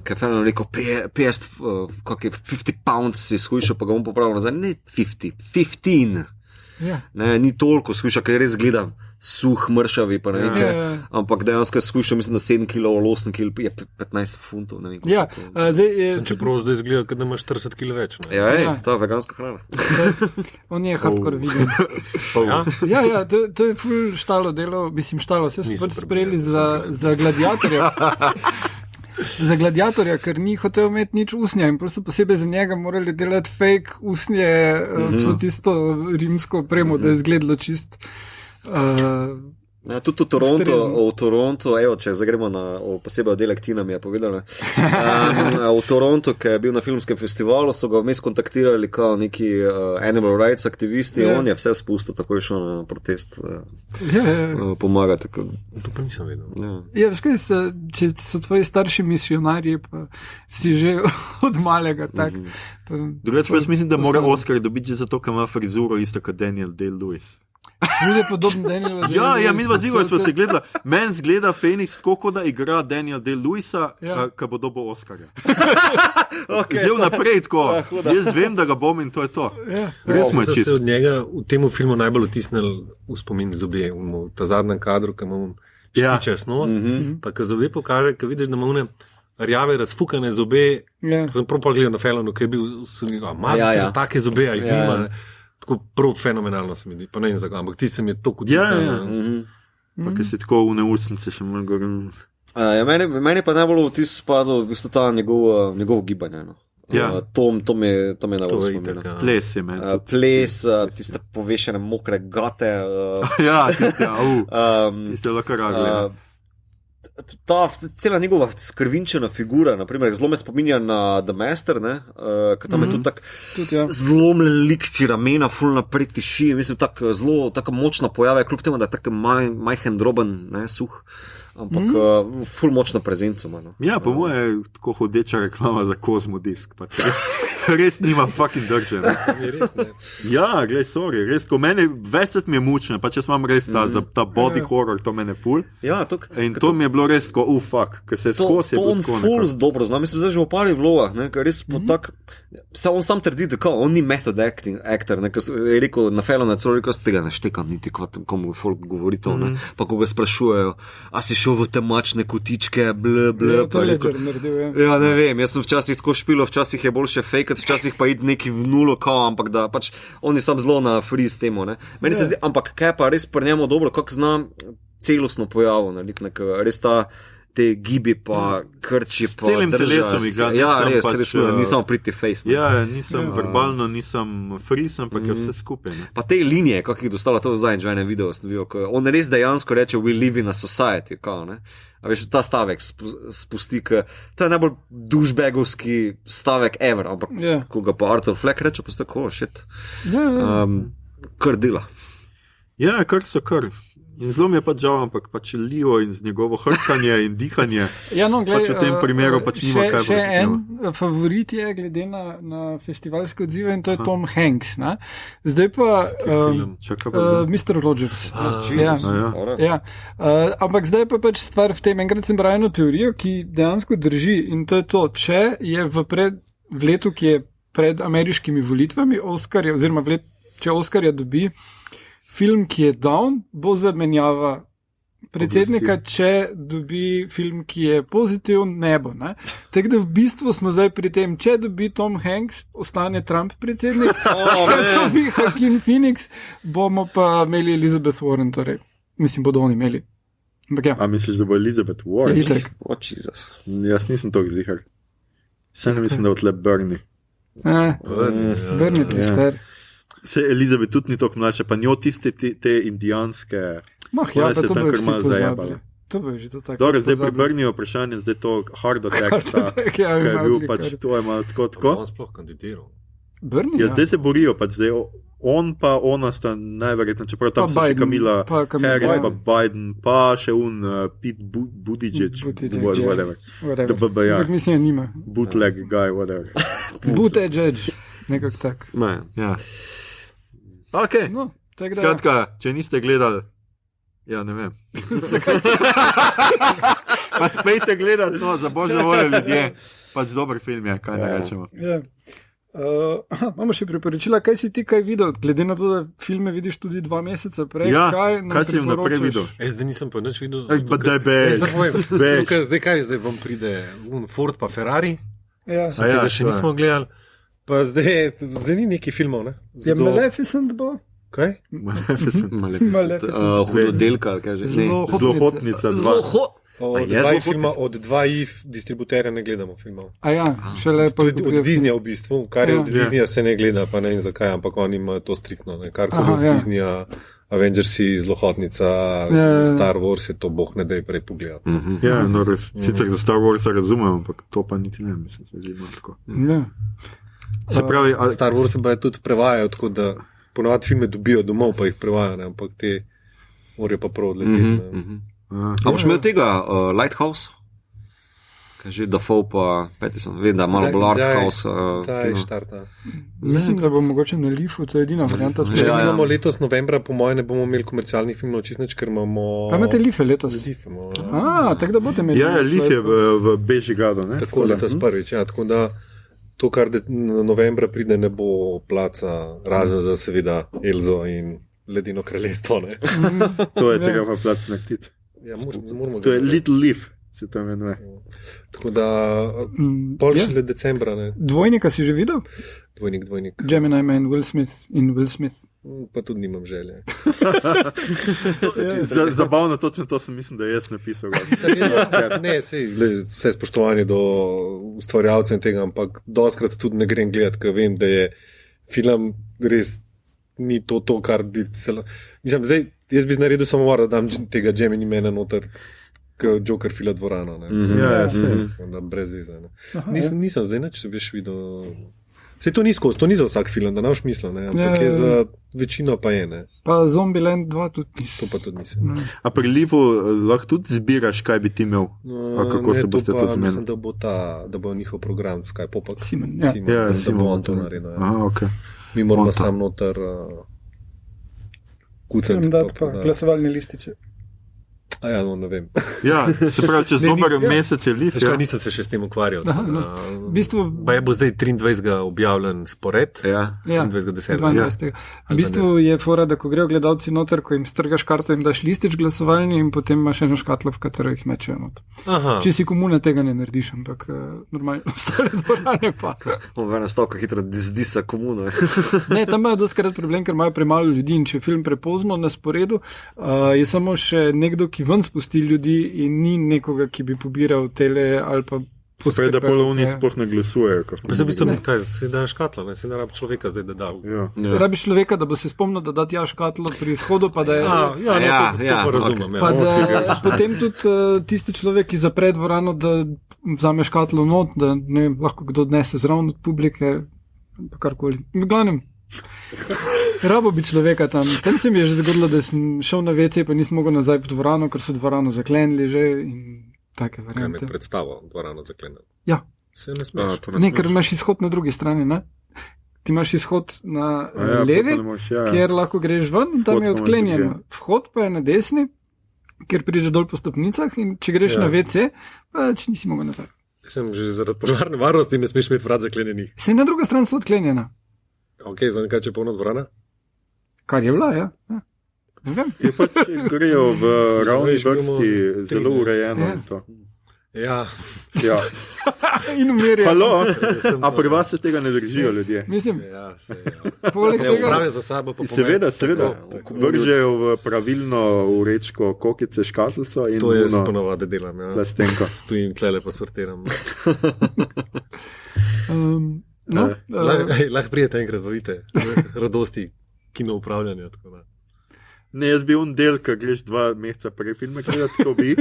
ker je Fallon rekel 50 pounds si skušal, pa ga bom popravil nazaj. Ne 15. Ja. Ne, ni toliko skušal, ker res gledam suh, mršavi, pa ne vem kaj. Ampak dejansko je skušal, mislim, da 7 kg ali 8 kg je 15 funtov. Ne vem, ja, čeprav zdaj izgleda, da imaš 40 kg več. Ja, to je veganska hrana. On je hardcore vegan. Ja, to je ful štalo delo, mislim štalo, vse so pač sprejeli za gladiatorja. Za gladiatorja, ker ni hotel imeti nič usnja in prosto posebej za njega morali delati fake usnje, so tisto rimsko opremo, da je izgledalo čist. Tudi v Torontu, če zdaj gremo na posebej oddelek Tina mi je povedala, v Torontu, ki je bil na filmskem festivalu, so ga vmes kontaktirali kao neki animal rights aktivisti, on je vse spustil, tako je šel na protest pomagati. To pa nisem vedel. Ja, veš kaj, če so tvoji starši misionarji, pa si že od malega tak. Drugače pa jaz mislim, da mora Oscar dobiti že zato, ker ima frizuro isto kot Daniel Day-Lewis. Bude podoben Daniel Day-Lewis. Ja, mi vazivo smo se gledali. Meni zgleda Phoenix tako, da igra Daniel Day-Lewisa, ki bo dobil Oscarja. Zdaj vnaprej tako. Jaz vem, da ga bom in to je to. Res mu je čisto. Od njega v tem filmu najbolj otisnili v spomin zobje, v ta zadnjem kadru, ki ima špičast nos, pa ki zobje pokaže, ki vidiš, da ima one rjave, razfukane zobe. Sem prav gledal na Fallonu, ki je bil, take zobe, a jih nima. Tako prav fenomenalno se mi di, pa ne vem zakaj, ampak ti se mi je to kutisnil. Pa ki si tako v neustnice še malo govorim. Meni pa najbolj vtis spadal v bistvu ta njegov gibanje. To me najbolj spomina. Ples je meni. Ples, tiste povešene mokre gate. Ja, tiste lahko raguje. Ta cela njegova skrvinčena figura, naprimer, zelo me spominja na The Master, ker tam je tudi tak zlomljen lik, ki ramena ful naprej tiši, mislim, tako močna pojava, kljub temu, da je tako majhen, droben, suh, ampak ful močno prezenco ima. Ja, po moje je tako hodeča reklama za Kozmodisk, pa res nima fucking drže. Ja, glej, sorry, res, ko mene 20 mi je mučne, pa če imam res ta body horror, to mene ful. Ja, in to mi je bilo res tako, fuck, ker se je skozi. To on full dobro zna, mislim, zdaj že v parih vlogah, ker res tak, on sam trdi, da kao, on ni method actor, ker je rekel na Fallon, celo rekel, tega ne štekam niti, komu folk govori to, pa ko ga sprašujejo, a si šel v te mačne kotičke, To je Ledger naredil, Ja, ne vem, jaz sem včasih tako špilo, včasih je boljše fake, včasih pa iti neki v nulo, kao, ampak da, pač, on je sam zelo na free s temo, Meni se zdi, ampak kaj pa res pri njemu dobro, kako zna celostno pojavo narediti, res te gibi pa krči pa celim telesom igra. Ja, res, ni samo pretty face. Ja, nisem verbalno, nisem free, ampak je vse skupaj. Pa te linije, kako jih dostavlja, to zadnjič v enem videu sem videl, on res dejansko reče, we live in a society, kao, A veš, ta stavek spusti, to je najbolj douchebagovski stavek ever, ampak ko ga pa Arthur Fleck reče, pa tako, shit. Kar dela. Ja, kar so kar. In zelo mi je pač žal, ampak pač Leo in z njegovo hrkanje in dihanje. Ja, no, gled, pač v tem primeru pač nima kaj. Še en favorit je glede na festivalske odzive in to je Tom Hanks. Zdaj pa Mr. Rogers. Ampak zdaj pa pač stvar v tem, enkrat sem bral eno teorijo, ki dejansko drži in to je to, če je v letu, ki je pred ameriškimi volitvami, Oscarja, oziroma če Oscarja dobi film, ki je down, bo zamenjava predsednika, če dobi film, ki je pozitiven, ne bo. Tako da v bistvu smo zdaj pri tem, če dobi Tom Hanks, ostane Trump predsednik, če dobi Joaquin Phoenix, bomo pa imeli Elizabeth Warren, torej. Mislim, bodo oni imeli. A misliš, da bo Elizabeth Warren? Jesus. Jaz nisem toliko zihar. Še ne mislim, da bo tle Bernie. Bernie Twister. Se Elizabeth tudi ni toliko mlajša, pa njo tiste te indijanske. Pa to bo vsi pozabili. To bo že to tako. Dobro, zdaj pri Bernieju vprašanje, zdaj to hard attack, ki je bil pač, to je malo tako. On sploh kandidiral. Bernie, zdaj se borijo, pač zdaj on pa ona sta najverjetno, čeprav tam so še Kamila Harris, pa Biden, pa še Pete Buttigieg, whatever. Ampak mislim, nima. Bootleg guy, whatever. Buttigieg, nekako tak. Ja. Ok, skratka, če niste gledali, ja, ne vem. Pa spejte gledati, no, za božjo voljo ljudje, pač dober film je, kaj ne rečemo. Imamo še priporočila, kaj si ti kaj videl, glede na to, da filme vidiš tudi 2 meseca prej. Ja, kaj si vnaprej videl? Zdaj nisem pa nič videl. Zdaj zdaj vam pride Ford pa Ferrari, tega še nismo gledali. Pa zdaj ni neki filmov, ne? Je Maleficent bo? Kaj? Maleficent. Hudodelka, ali kaj že? Zlohotnica 2. Od 2 distributerja ne gledamo filmov. Šele pa od Disneya v bistvu, kar je od Disneya se ne gleda, pa ne vem zakaj, ampak oni imajo to striktno, karkoli od Disneya, Avengersi, Zlohotnica, Star Wars je to boh ne daj prej pogledati. Ja, no res, sicer za Star Wars razumem, ampak to pa niti ne, mislim, se zdi malo tako. Se pravi, Star Wars pa je tudi prevajajo, tako da ponovadi filme dobijo domov, pa jih prevajajo, ampak te morajo pa prav odleteti. A boš imel tega Lighthouse? Kaj že, Dafoe pa Pattinson, vem, da malo bolj Arthouse. Ta je štarta. Mislim, da bo mogoče na Leafu, to je edina varianta. Imamo letos novembra, po moje ne bomo imeli komercialnih filmov, čist nič, ker imamo... A imate Leafe letos? Tako da boste imeli. Ja, Leaf je v Bežigradu, ne? Tako letos prvič, tako da to, kar novembra pride, ne bo placa, razen za seveda Elzo in Ledino kraljestvo, ne? To je tega pa plac na ktit. Ja, moramo to je Little Leaf, se to imenuje. Tako da, šele decembra, ne? Dvojnika si že videl? Dvojnik. Gemini Man, Will Smith. Pa tudi nimam želje. Zabavno, točno to sem mislim, da je jaz napisal. Ne, vse spoštovanje do ustvarjalcev in tega, ampak doskrat tudi ne grem gledati, ker vem, da je film res ni to, kar bi celo... Mislim, zdaj, jaz bi naredil samo var, da dam tega Gemini Mana noter, k Joker fila dvorano. Brez veze. Nisem zdaj nič veš videl... Sej to ni skozi, to ni za vsak film, da naš mislo, ampak je za večino pa je, ne. Pa Zombieland 2 tudi nisem. To pa tudi nisem. A pri Livu lahko tudi zbiraš, kaj bi ti imel? Kako se boste to zmenili? Mislim, da bo njihov program Sky Popak. Simon, da bo on to naredil. Mi moramo sam noter kucati. Film dati pa glasovalne lističe. Ja, no, ne vem. Ja, se pravi, čez dober mesec je Leaf. Ja. Nisem se še s tem ukvarjal. V bistvu, bo zdaj 23. objavljen spored. Ja. 23.10. 22. V bistvu je fora, da ko grejo gledalci noter, ko jim strgaš karto, jim daš listič glasovalni in potem imaš eno škatlo, v katero jih mečejo not. Če si komuna, tega ne narediš, ampak normalno ostale dvorane pa. Ena stavka hitro zdi se komuna. Ne, tam imajo dostkrat problem, ker imajo premalo ljudi in če film prepozno na sporedu, je samo še nekdo, ki ven spusti ljudi in ni nekoga, ki bi pobiral tele ali pa poskrbel. Da polovni sploh ne glasujejo. Pa se v bistvu kaj, se da škatlo, ne? Se ne rabi človeka zdaj, da da. Ja. Rabiš človeka, da bo se spomnil, da da tja škatlo pri izhodu, pa da je... To razumem. Pa da potem tudi tisti človek, ki zapre dvorano, da vzame škatlo not, da ne vem, lahko kdo odnese zraven od publike, pa karkoli. V glavnem, rabo bi človeka tam. Tam se mi je že zgodilo, da sem šel na WC, pa nisem mogel nazaj v dvorano, ker so dvorano zaklenili že in take variante. Kaj me predstavo dvorano zaklenili? Ja. Se ne smeš. Ne, ker imaš izhod na drugi strani, ne? Ti imaš izhod na levi, kjer lahko greš ven in tam je odklenjeno. Vhod pa je na desni, kjer prideš dol po stopnicah in če greš na WC, pa če nisi mogel nazaj. Sem že zaradi požarne varnosti ne smeš imeti vrat zaklenjenih. Se na druga stran so odklenjena. Ok, za nekaj, če polno dvorana? Kar je bila, ja. Ne vem. Je pač grejo v ravni vrsti zelo urejeno in to. Ja. In umirjajo. Halo, a pri vas se tega ne držijo ljudje? Mislim, ja. Poleg tega... Spravijo za sabo pa Seveda. Vržejo v pravilno urečko kokice škatlico in... To jaz ponovadi delam, ja. Plastenko. Stojim tlele pa sortiram. Lahko prijete enkrat, vidite, radosti kino upravljanja. Ne, jaz bi on del, ki greš 2 meseca prej filme, gledati, to bi.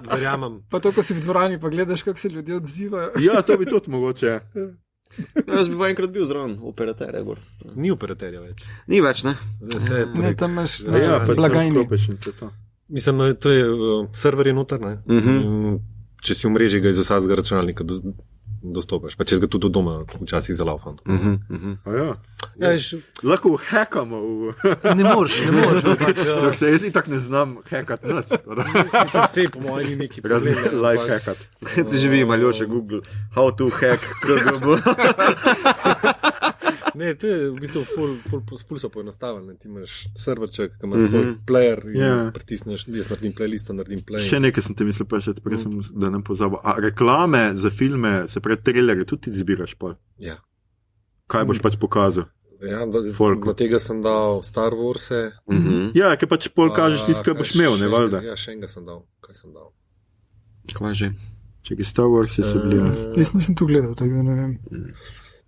Verjamem. Pa to, ko si v dvorani, pa gledaš, kako se ljudje odzivajo. Ja, to bi tudi mogoče. Jaz bi pa enkrat bil zraven operaterja. Ni operaterja več. Ni več, ne? Ne, tam imaš blagajni. Mislim, to je server je noter, ne? Če si v mreži, ga iz vsakega računalnika dostopaš, pa če ga tudi od doma včasih zalaufam. Lahko hackamo. Ne moreš. Dok se jaz itak ne znam hackati nas. Mislim, vse po mojem ni neki problem. Life hackat. Ti živi, Maljoša, Google, how to hack KGB. Ne, to je v bistvu ful so poenostavljene. Ti imaš serverček, ki ima svoj player in pritisneš, jaz naredim playlisto, naredim play. Še nekaj sem te mislil prešeti, prej sem, da ne pozabil. A reklame za filme, se pravi trailerje, tudi zbiraš pol? Ja. Kaj boš pač pokazal? Ja, na tega sem dal Star Warse. Ja, kaj pač pol kažeš tisto, kaj boš imel, ne valjda? Ja, še enega sem dal. Kaj sem dal? Kaj že? Čekaj, Star Wars je se bili. Jaz nisem tu gledal, tako da ne vem.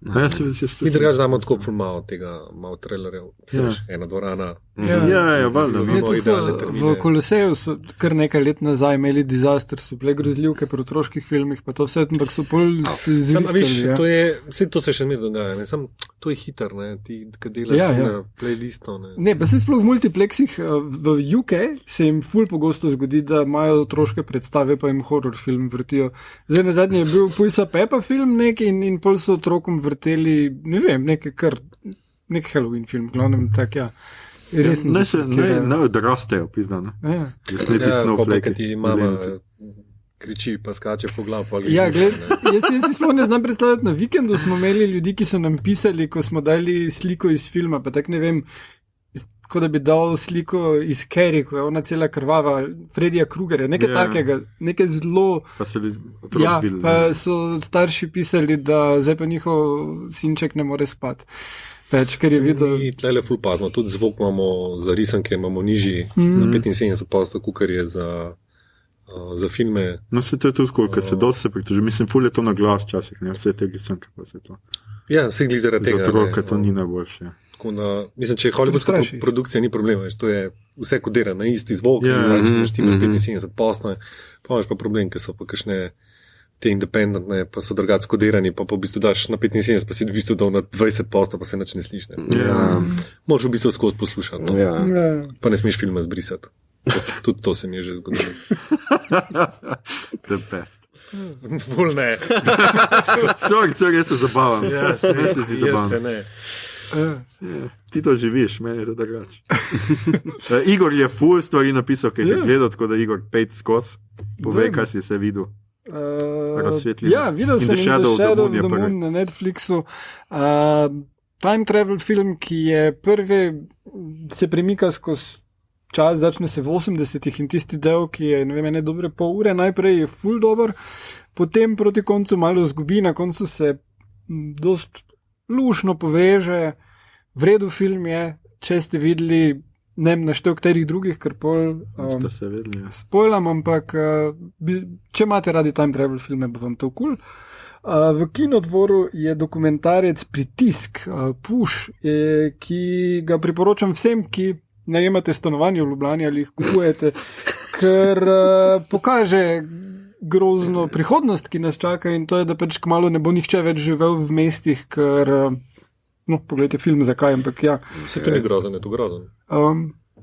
Mi drugač damo tako ful malo tega, malo trailerjev, ena dvorana. Ja, valjda. V Koloseju so kar nekaj let nazaj imeli disaster, so bile grozljivke pri otroških filmih, pa to vse, ampak so pol zrihtali. To se še ne dogaja, ne? Sam to je hiter, ne? Ti, ki delaš na playlisto. Ne, pa se sploh v multiplexih v UK se jim ful pogosto zgodi, da imajo otroške predstave, pa jim horror film vrtijo. Zdaj na zadnje je bil Pulsa Pepa film nek in pol so otrokom vrteli, ne vem, nek Halloween film, glavnem tak, ja. Ne odrastejo, pizdano. Ko ti mama kriči, pa skače po glavu. Ja, gled, jaz si sploh ne znam predstavljati, na vikendu smo imeli ljudi, ki so nam pisali, ko smo dali sliko iz filma, pa tak ne vem, kot da bi dal sliko iz Carrie, ko je ona cela krvava, Freddyja Krugerja, nekaj takega, nekaj zelo... Pa so pa so starši pisali, da zdaj pa njihov sinček ne more spati. Več, ker je videl... Mi tlele ful pazno, tudi zvok imamo za risanke, imamo nižji na 75%, kukar je za filme. No se to je tudi koliko, se dosti se pritoži. Mislim, ful je to na glas časih, ne vse te risanke pa se to. Ja, se glih zaradi tega. Za otroke to ni najboljše. Mislim, če je hollywoodska produkcija, ni problema, to je vse kodira na isti zvok, imaš 75%, pa imaš pa problem, ker so pa kakšne te independentne, pa so drugače kodirani, pa v bistvu daš na 75, pa si v bistvu dal na 20%, pa se nič ne sliš. Možeš v bistvu skozi poslušati, pa ne smeš filma zbrisati. Tudi to se mi je že zgodilo. The best. Ful ne. Sorry, jaz se zabavam. Jaz se ne. Ti to živiš, meni je to drugače. Igor je full stvari napisal, ki je gledal, tako da Igor 5 skozi. Povej, kaj si se videl. Ja, videl sem The Shadow of the Moon na Netflixu. Time travel film, ki je prvi, se premika skozi čas, začne se v 80-ih in tisti del, ki je, ne vem, ene dobre pol ure, najprej je full dober, potem proti koncu malo zgubi, na koncu se dost lušno poveže, v redu film je, če ste videli, ne vem, naštel katerih drugih, ker pol spoilam, ampak če imate radi time travel filme, bo vam to kul. V Kinodvoru je dokumentarec Pritisk, Push, ki ga priporočam vsem, ki najemate stanovanje v Ljubljani ali jih kupujete, ker pokaže grozno prihodnost, ki nas čaka in to je, da pač kmalu ne bo nihče več živel v mestih, ker, pogledajte film, zakaj, ampak ja. Se to ni grozen, je to grozen.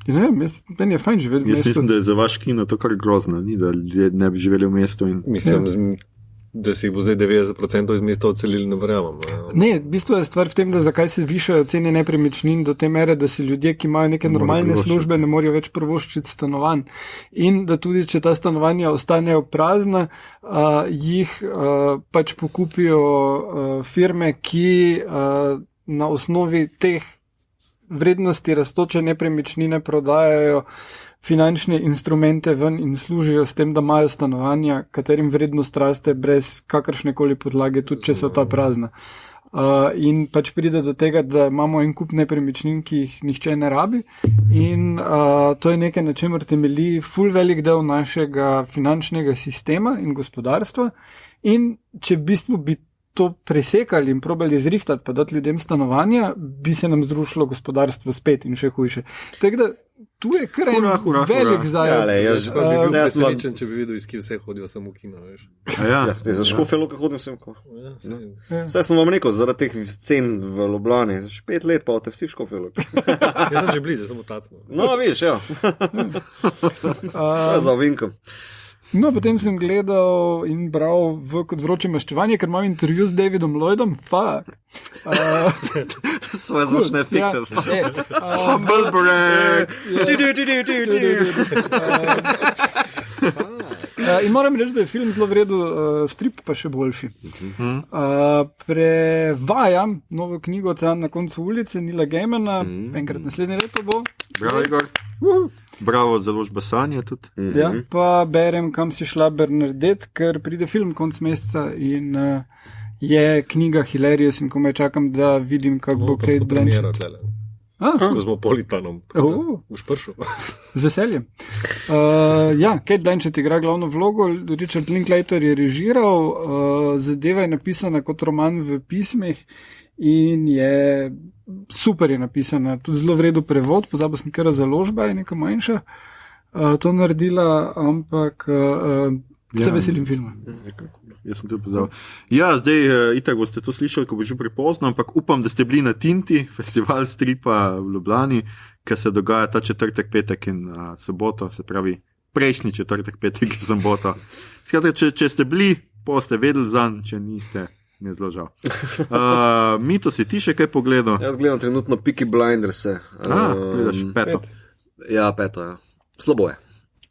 Ne vem, meni je fajn živeti v mestu. Jaz mislim, da je za vaš kino to kar grozno, ni, da ljudje ne bi živeli v mestu. Mislim, da si bo zdaj 90% iz mesta odselili, ne verjamem. Ne, v bistvu je stvar v tem, da zakaj se višajo cene nepremičnin do te mere, da si ljudje, ki imajo neke normalne službe, ne morejo več privoščiti stanovanj. In da tudi, če ta stanovanja ostanejo prazna, jih pač pokupijo firme, ki na osnovi teh vrednosti rastoče nepremičnine prodajajo finančne instrumente ven in služijo s tem, da imajo stanovanja, katerim vrednost raste brez kakršnekoli podlage, tudi če so ta prazna. In pač pride do tega, da imamo en kup nepremičnin, ki jih nihče ne rabi in to je nekaj, na čemer temelji ful velik del našega finančnega sistema in gospodarstva in če v bistvu bi to presekali in probali zrihtati pa dati ljudem stanovanja, bi se nam zrušilo gospodarstvo spet in še hujše. Tako da tu je kar en velik zajed. Jaz bi bil presrečen, če bi videl, iz ki vse hodijo samo v kino, veš. Za Škofje Loke hodim vsem. Saj sem vam rekel, zaradi teh cen v Ljubljani, 5 let pa te vsi v Škofje Loke. Jaz sem že blizu, samo tacno. No, vidiš, ja. Za ovinkom. No, potem sem gledal in bral kot vroče maščevanje, ker imam intervju z Davidom Lloydom. Fuck. Svoje zvočne efekte. Humble break. In moram reči, da je film zelo vredu, strip pa še boljši. Prevajam novo knjigo Ocean na koncu ulice, Nila Gaimana, enkrat naslednje leto bo. Bravo, Igor. Bravo, založba Sanje tudi. Ja, pa berem, kam si šla Bernadette, ker pride film konc meseca in je knjiga hilarious in komaj čakam, da vidim, kako bo Kate Blanchett. Skozi Mopolitanom. Boš prišel. Z veseljem. Kate Blanchett igra glavno vlogo, Richard Linklater je režiral, zadeva je napisana kot roman v pismih in je super je napisana, tudi zelo vredu prevod, pozabil sem, kar založba je neka manjša to naredila, ampak se veselim filma. Jaz sem tudi pozabil. Ja, zdaj itak boste to slišali, ko bo že prepozno, ampak upam, da ste bili na Tinti, festival stripa v Ljubljani, ker se dogaja ta četrtek, petek in soboto, se pravi prejšnji četrtek, petek in soboto. Skratka, če ste bili, pa ste vedeli zanj, če niste, mi je zelo žal. Mito, si ti še kaj pogledal? Jaz gledam trenutno Peaky Blinders. Gledaš peto. Ja, peto, ja. Slabo je.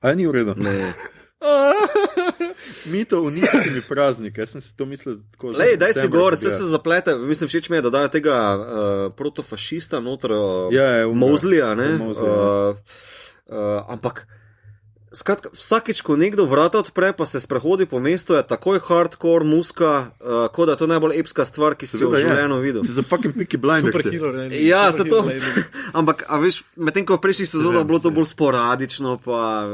A ni v redu? Ne. Mito, uničiti mi praznik, jaz sem si to mislil tako za... Lej, daj si gor, vse se zaplete, mislim, všeč mi je, da dajo tega protofašista noter, Moslija, ne? Ampak skratka, vsakič, ko nekdo vrata odpre, pa se sprehodi po mestu, je takoj hardcore muska, kot da je to najbolj epska stvar, ki si jo v življenju videl. Za fucking Peaky Blinders. Superhero, ja, se to... Ampak, a veš, medtem ko v prejšnjih sezonah bilo to bolj sporadično, pa...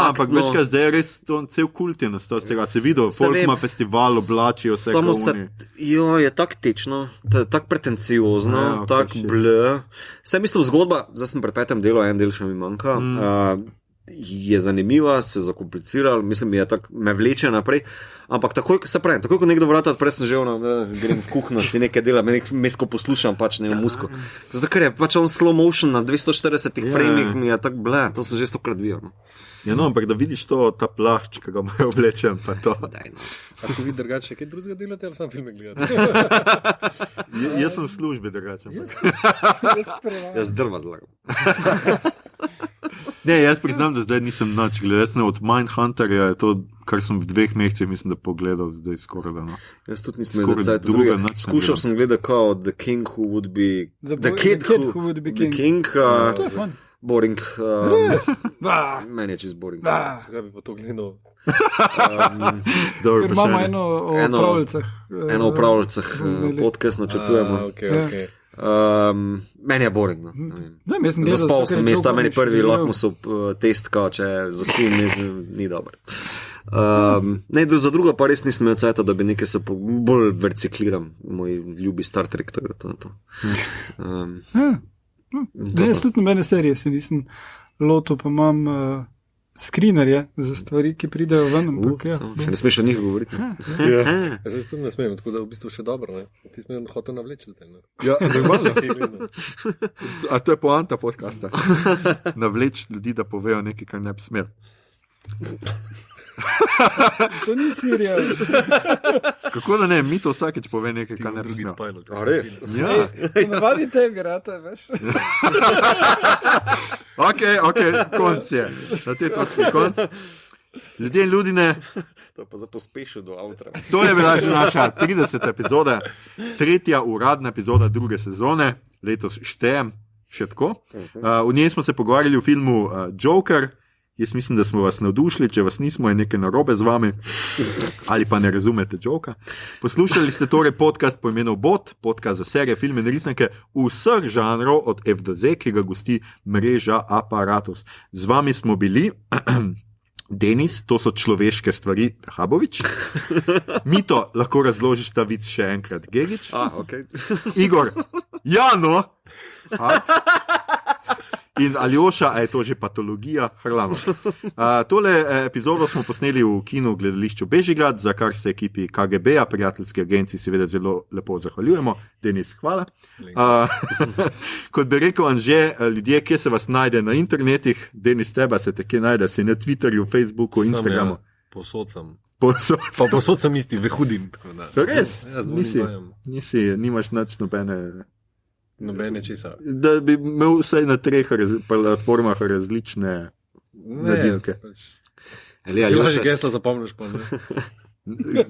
ampak veš kaj, zdaj je res to cel kult je nastal z tega. Se videl, folk ima festival, oblačijo se samo se... je tak tečno, tak pretenciozno, tak bleh. Vse mislim, zgodba, zdaj sem pri 5. delu, en del še mi manjka, je zanimiva, se zakomplicira, mislim, me vleče naprej. Ampak takoj, ko nekdo vrata odpre, sem že grem v kuhno, si nekaj dela, mesko poslušam, pač ne v musko. Zato, ker je pač on slow motion na 240 framih, mi je tako to sem že 100-krat videl. No. Ja, no, ampak da vidiš ta plašč, ki ga imajo oblečen, pa to. Daj, no. Ako vi drugače, kaj drugega delate, ali sam filme gledate? Jaz sem v službi drugače. Jaz drva zlagam. Ne, jaz priznam, da zdaj nisem nič gledal. Jaz sem od Mindhunterja, to, kar sem v 2 mesecih, mislim, da pogledal zdaj skoraj da. No. Jaz tudi nisem zdaj druga. Skušal sem gledati kao The King Who Would Be... The Kid Who Would Be King. The King, to je fun. Boring. Meni je čist boring. Zakaj bi pa to gledal? Ker imamo eno o pravljicah. Podcast načrtujemo. Okay. Meni je boring. No. Zaspal sem mesta, meni prvi lakmusov test, če zaspim, ni dober. Za drugo pa res nisem imel cajta, da bi nekaj se bolj recikliram. Moj ljubi Star Trek. Jaz tudi nobene serije se nisem lotil, pa imam screenerje za stvari, ki pridejo ven. Še ne smeš o njih govoriti. Jaz tudi ne smem, tako da v bistvu še dobro. Ne? Ti smo jim hotel navleči. Ja, a to je poanta podcasta. Navleči ljudi, da povejo nekaj, kar ne bi smel. To ni serija. Kako da ne, mi to vsakeč pove nekaj, kar ne bi smel. A res? Ja. Navadi tebi, rata, veš. Ok, konc je. Na te točki konc. Ljudje in ljudine. To je pa za pospešil do avtra. To je bila že naša 30. epizoda, 3. uradna epizoda 2. sezone. Letos štejem še tako. V njej smo se pogovarjali o filmu Joker. Jaz mislim, da smo vas navdušili, če vas nismo, je nekaj narobe z vami ali pa ne razumete joka. Poslušali ste torej podcast po imenu Bot, podcast za serije, filme in risanke vseh žanrov od F do Z, ki ga gosti mreža Aparatus. Z vami smo bili Denis, to so človeške stvari, Habovič. Mito, lahko razložiš ta vic še enkrat, Gegič. Okay. Igor, Jano. In Aljoša, a je to že patologija? Hrlamo. Tole epizodo smo posneli v kinu gledališču Bežigrad, za kar se ekipi KGB-a, prijateljski agenciji, seveda zelo lepo zahvaljujemo. Denis, hvala. Kot bi rekel Anže, ljudje, kje se vas najde na internetih? Denis, teba se te kje najde? Si na Twitterju, Facebooku, Instagramu? Posod sem. Posod sem isti, vehudim. Res? Nimaš nič nobene česa. Da bi imel vsaj na 3 platformah različne nadimke. Si lahko gesla zapomniš pa ne?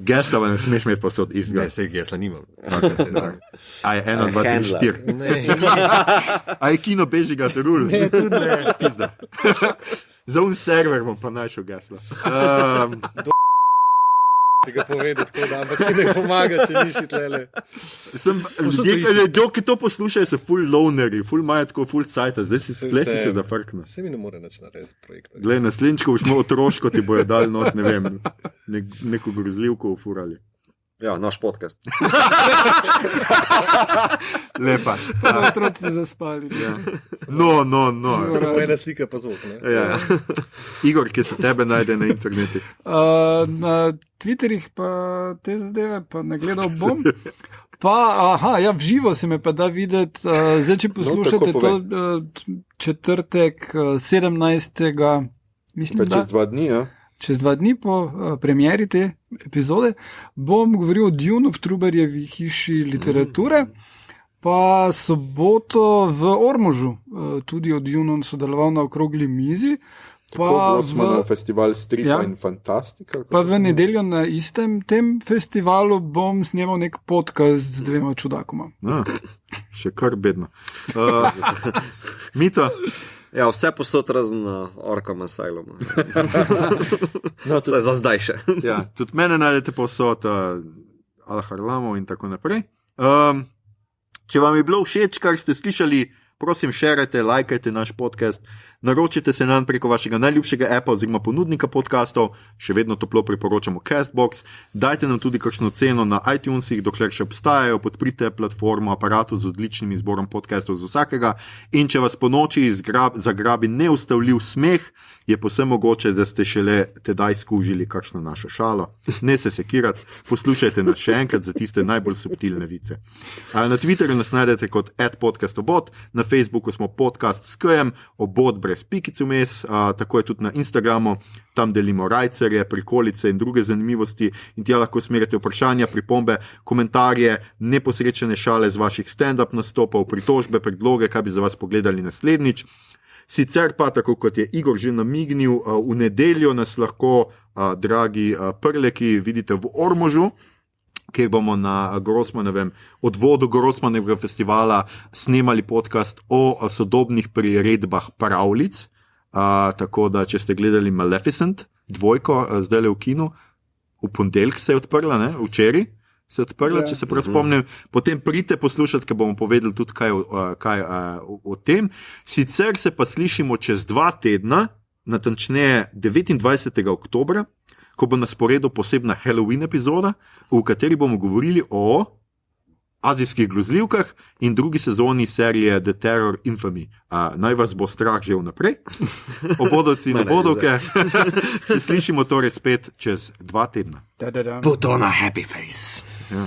Gesla ne smeš imeti posod istega. Ne, sej gesla nimam. A je 1, 2, 3, 4. Ne. A je kino Bežigrad rule? Ne, tudi ne. Pizda. Za un server bom pa našel gesla. Tega povedati, tako da, ampak ti ne pomaga, če nisi tlele. Ljudje, ki to poslušajo, so full lonerji, full imajo tako full cajta, zdaj si se zafrkne. Se mi ne more nič narediti projekta. Glej, naslednjič, ko boš imel otroško, ti bojo dali not, ne vem, neko grozljivko ufurali. Ja, naš podcast. Lepa. Otroci se zaspali. Ja. No. Samo ena slika pa zvok, ne? Ja. Igor, ki se tebe najde na internetu? Na Twitterih pa te zadeve pa ne gledal bom. V živo se me pa da videti. Zdaj, če poslušate to četrtek 17. Mislim, pa čez 2 dni, ja? Čez 2 dni po premieri te epizode bom govoril o Dunu v Trubarjevi hiši literature, pa soboto v Ormožu tudi o Dunu sodeloval na okrogli mizi. Tako smo na festival Stripa in Fantastika. Pa v nedeljo na istem tem festivalu bom snemal nek podcast z 2 čudakoma. Še kar bedno. Mito? Ja, vse posod razen Arkham Asylum. Za zdaj še. Ja, tudi mene najdete posod Al-Harlamov in tako naprej. Če vam je bilo všeč, kar ste slišali, prosim, šerajte, lajkajte naš podcast Naročite se nam preko vašega najljubšega appa oziroma ponudnika podcastov, še vedno toplo priporočamo Castbox. Dajte nam tudi kakšno ceno na iTunesih, dokler še obstajajo, podprite platformo aparatu z odličnim izborom podcastov z vsakega in če vas po noči zagrabi neustavljiv smeh, je posebno mogoče, da ste šele tedaj skužili kakšno našo šalo. Ne se sekirati, poslušajte nas še enkrat za tiste najbolj subtilne vice. Na Twitterju nas najdete kot @podcastobot, na Facebooku smo podcast s K-jem, obot brez pikic vmes, tako je tudi na Instagramu, tam delimo rajcerje, prikolice in druge zanimivosti in tja lahko smerite vprašanja, pripombe, komentarje, neposrečene šale z vaših stand-up nastopov, pritožbe, predloge, kaj bi za vas pogledali naslednjič. Sicer pa, tako kot je Igor že namignil, v nedeljo nas lahko, dragi prleki, vidite v Ormožu, kjer bomo na Grossmanovem odvodu Grossmanovega festivala snemali podcast o sodobnih priredbah pravljic. Tako da, če ste gledali Maleficent, 2, zdaj le v kinu, v ponedeljek se je odprla, ne? Včeraj se je odprla, če se prav spomnim. Potem pridite poslušati, ker bomo povedali tudi kaj o tem. Sicer se pa slišimo čez 2 tedna, natančneje 29. oktobra, ko bo na sporedu posebna Halloween epizoda, v kateri bomo govorili o azijskih grozljivkah in drugi sezoni serije The Terror Infamy. Naj vas bo strah že vnaprej, obodovci in obodovke. Se slišimo torej spet čez 2 tedna. Put on a happy face. Ja.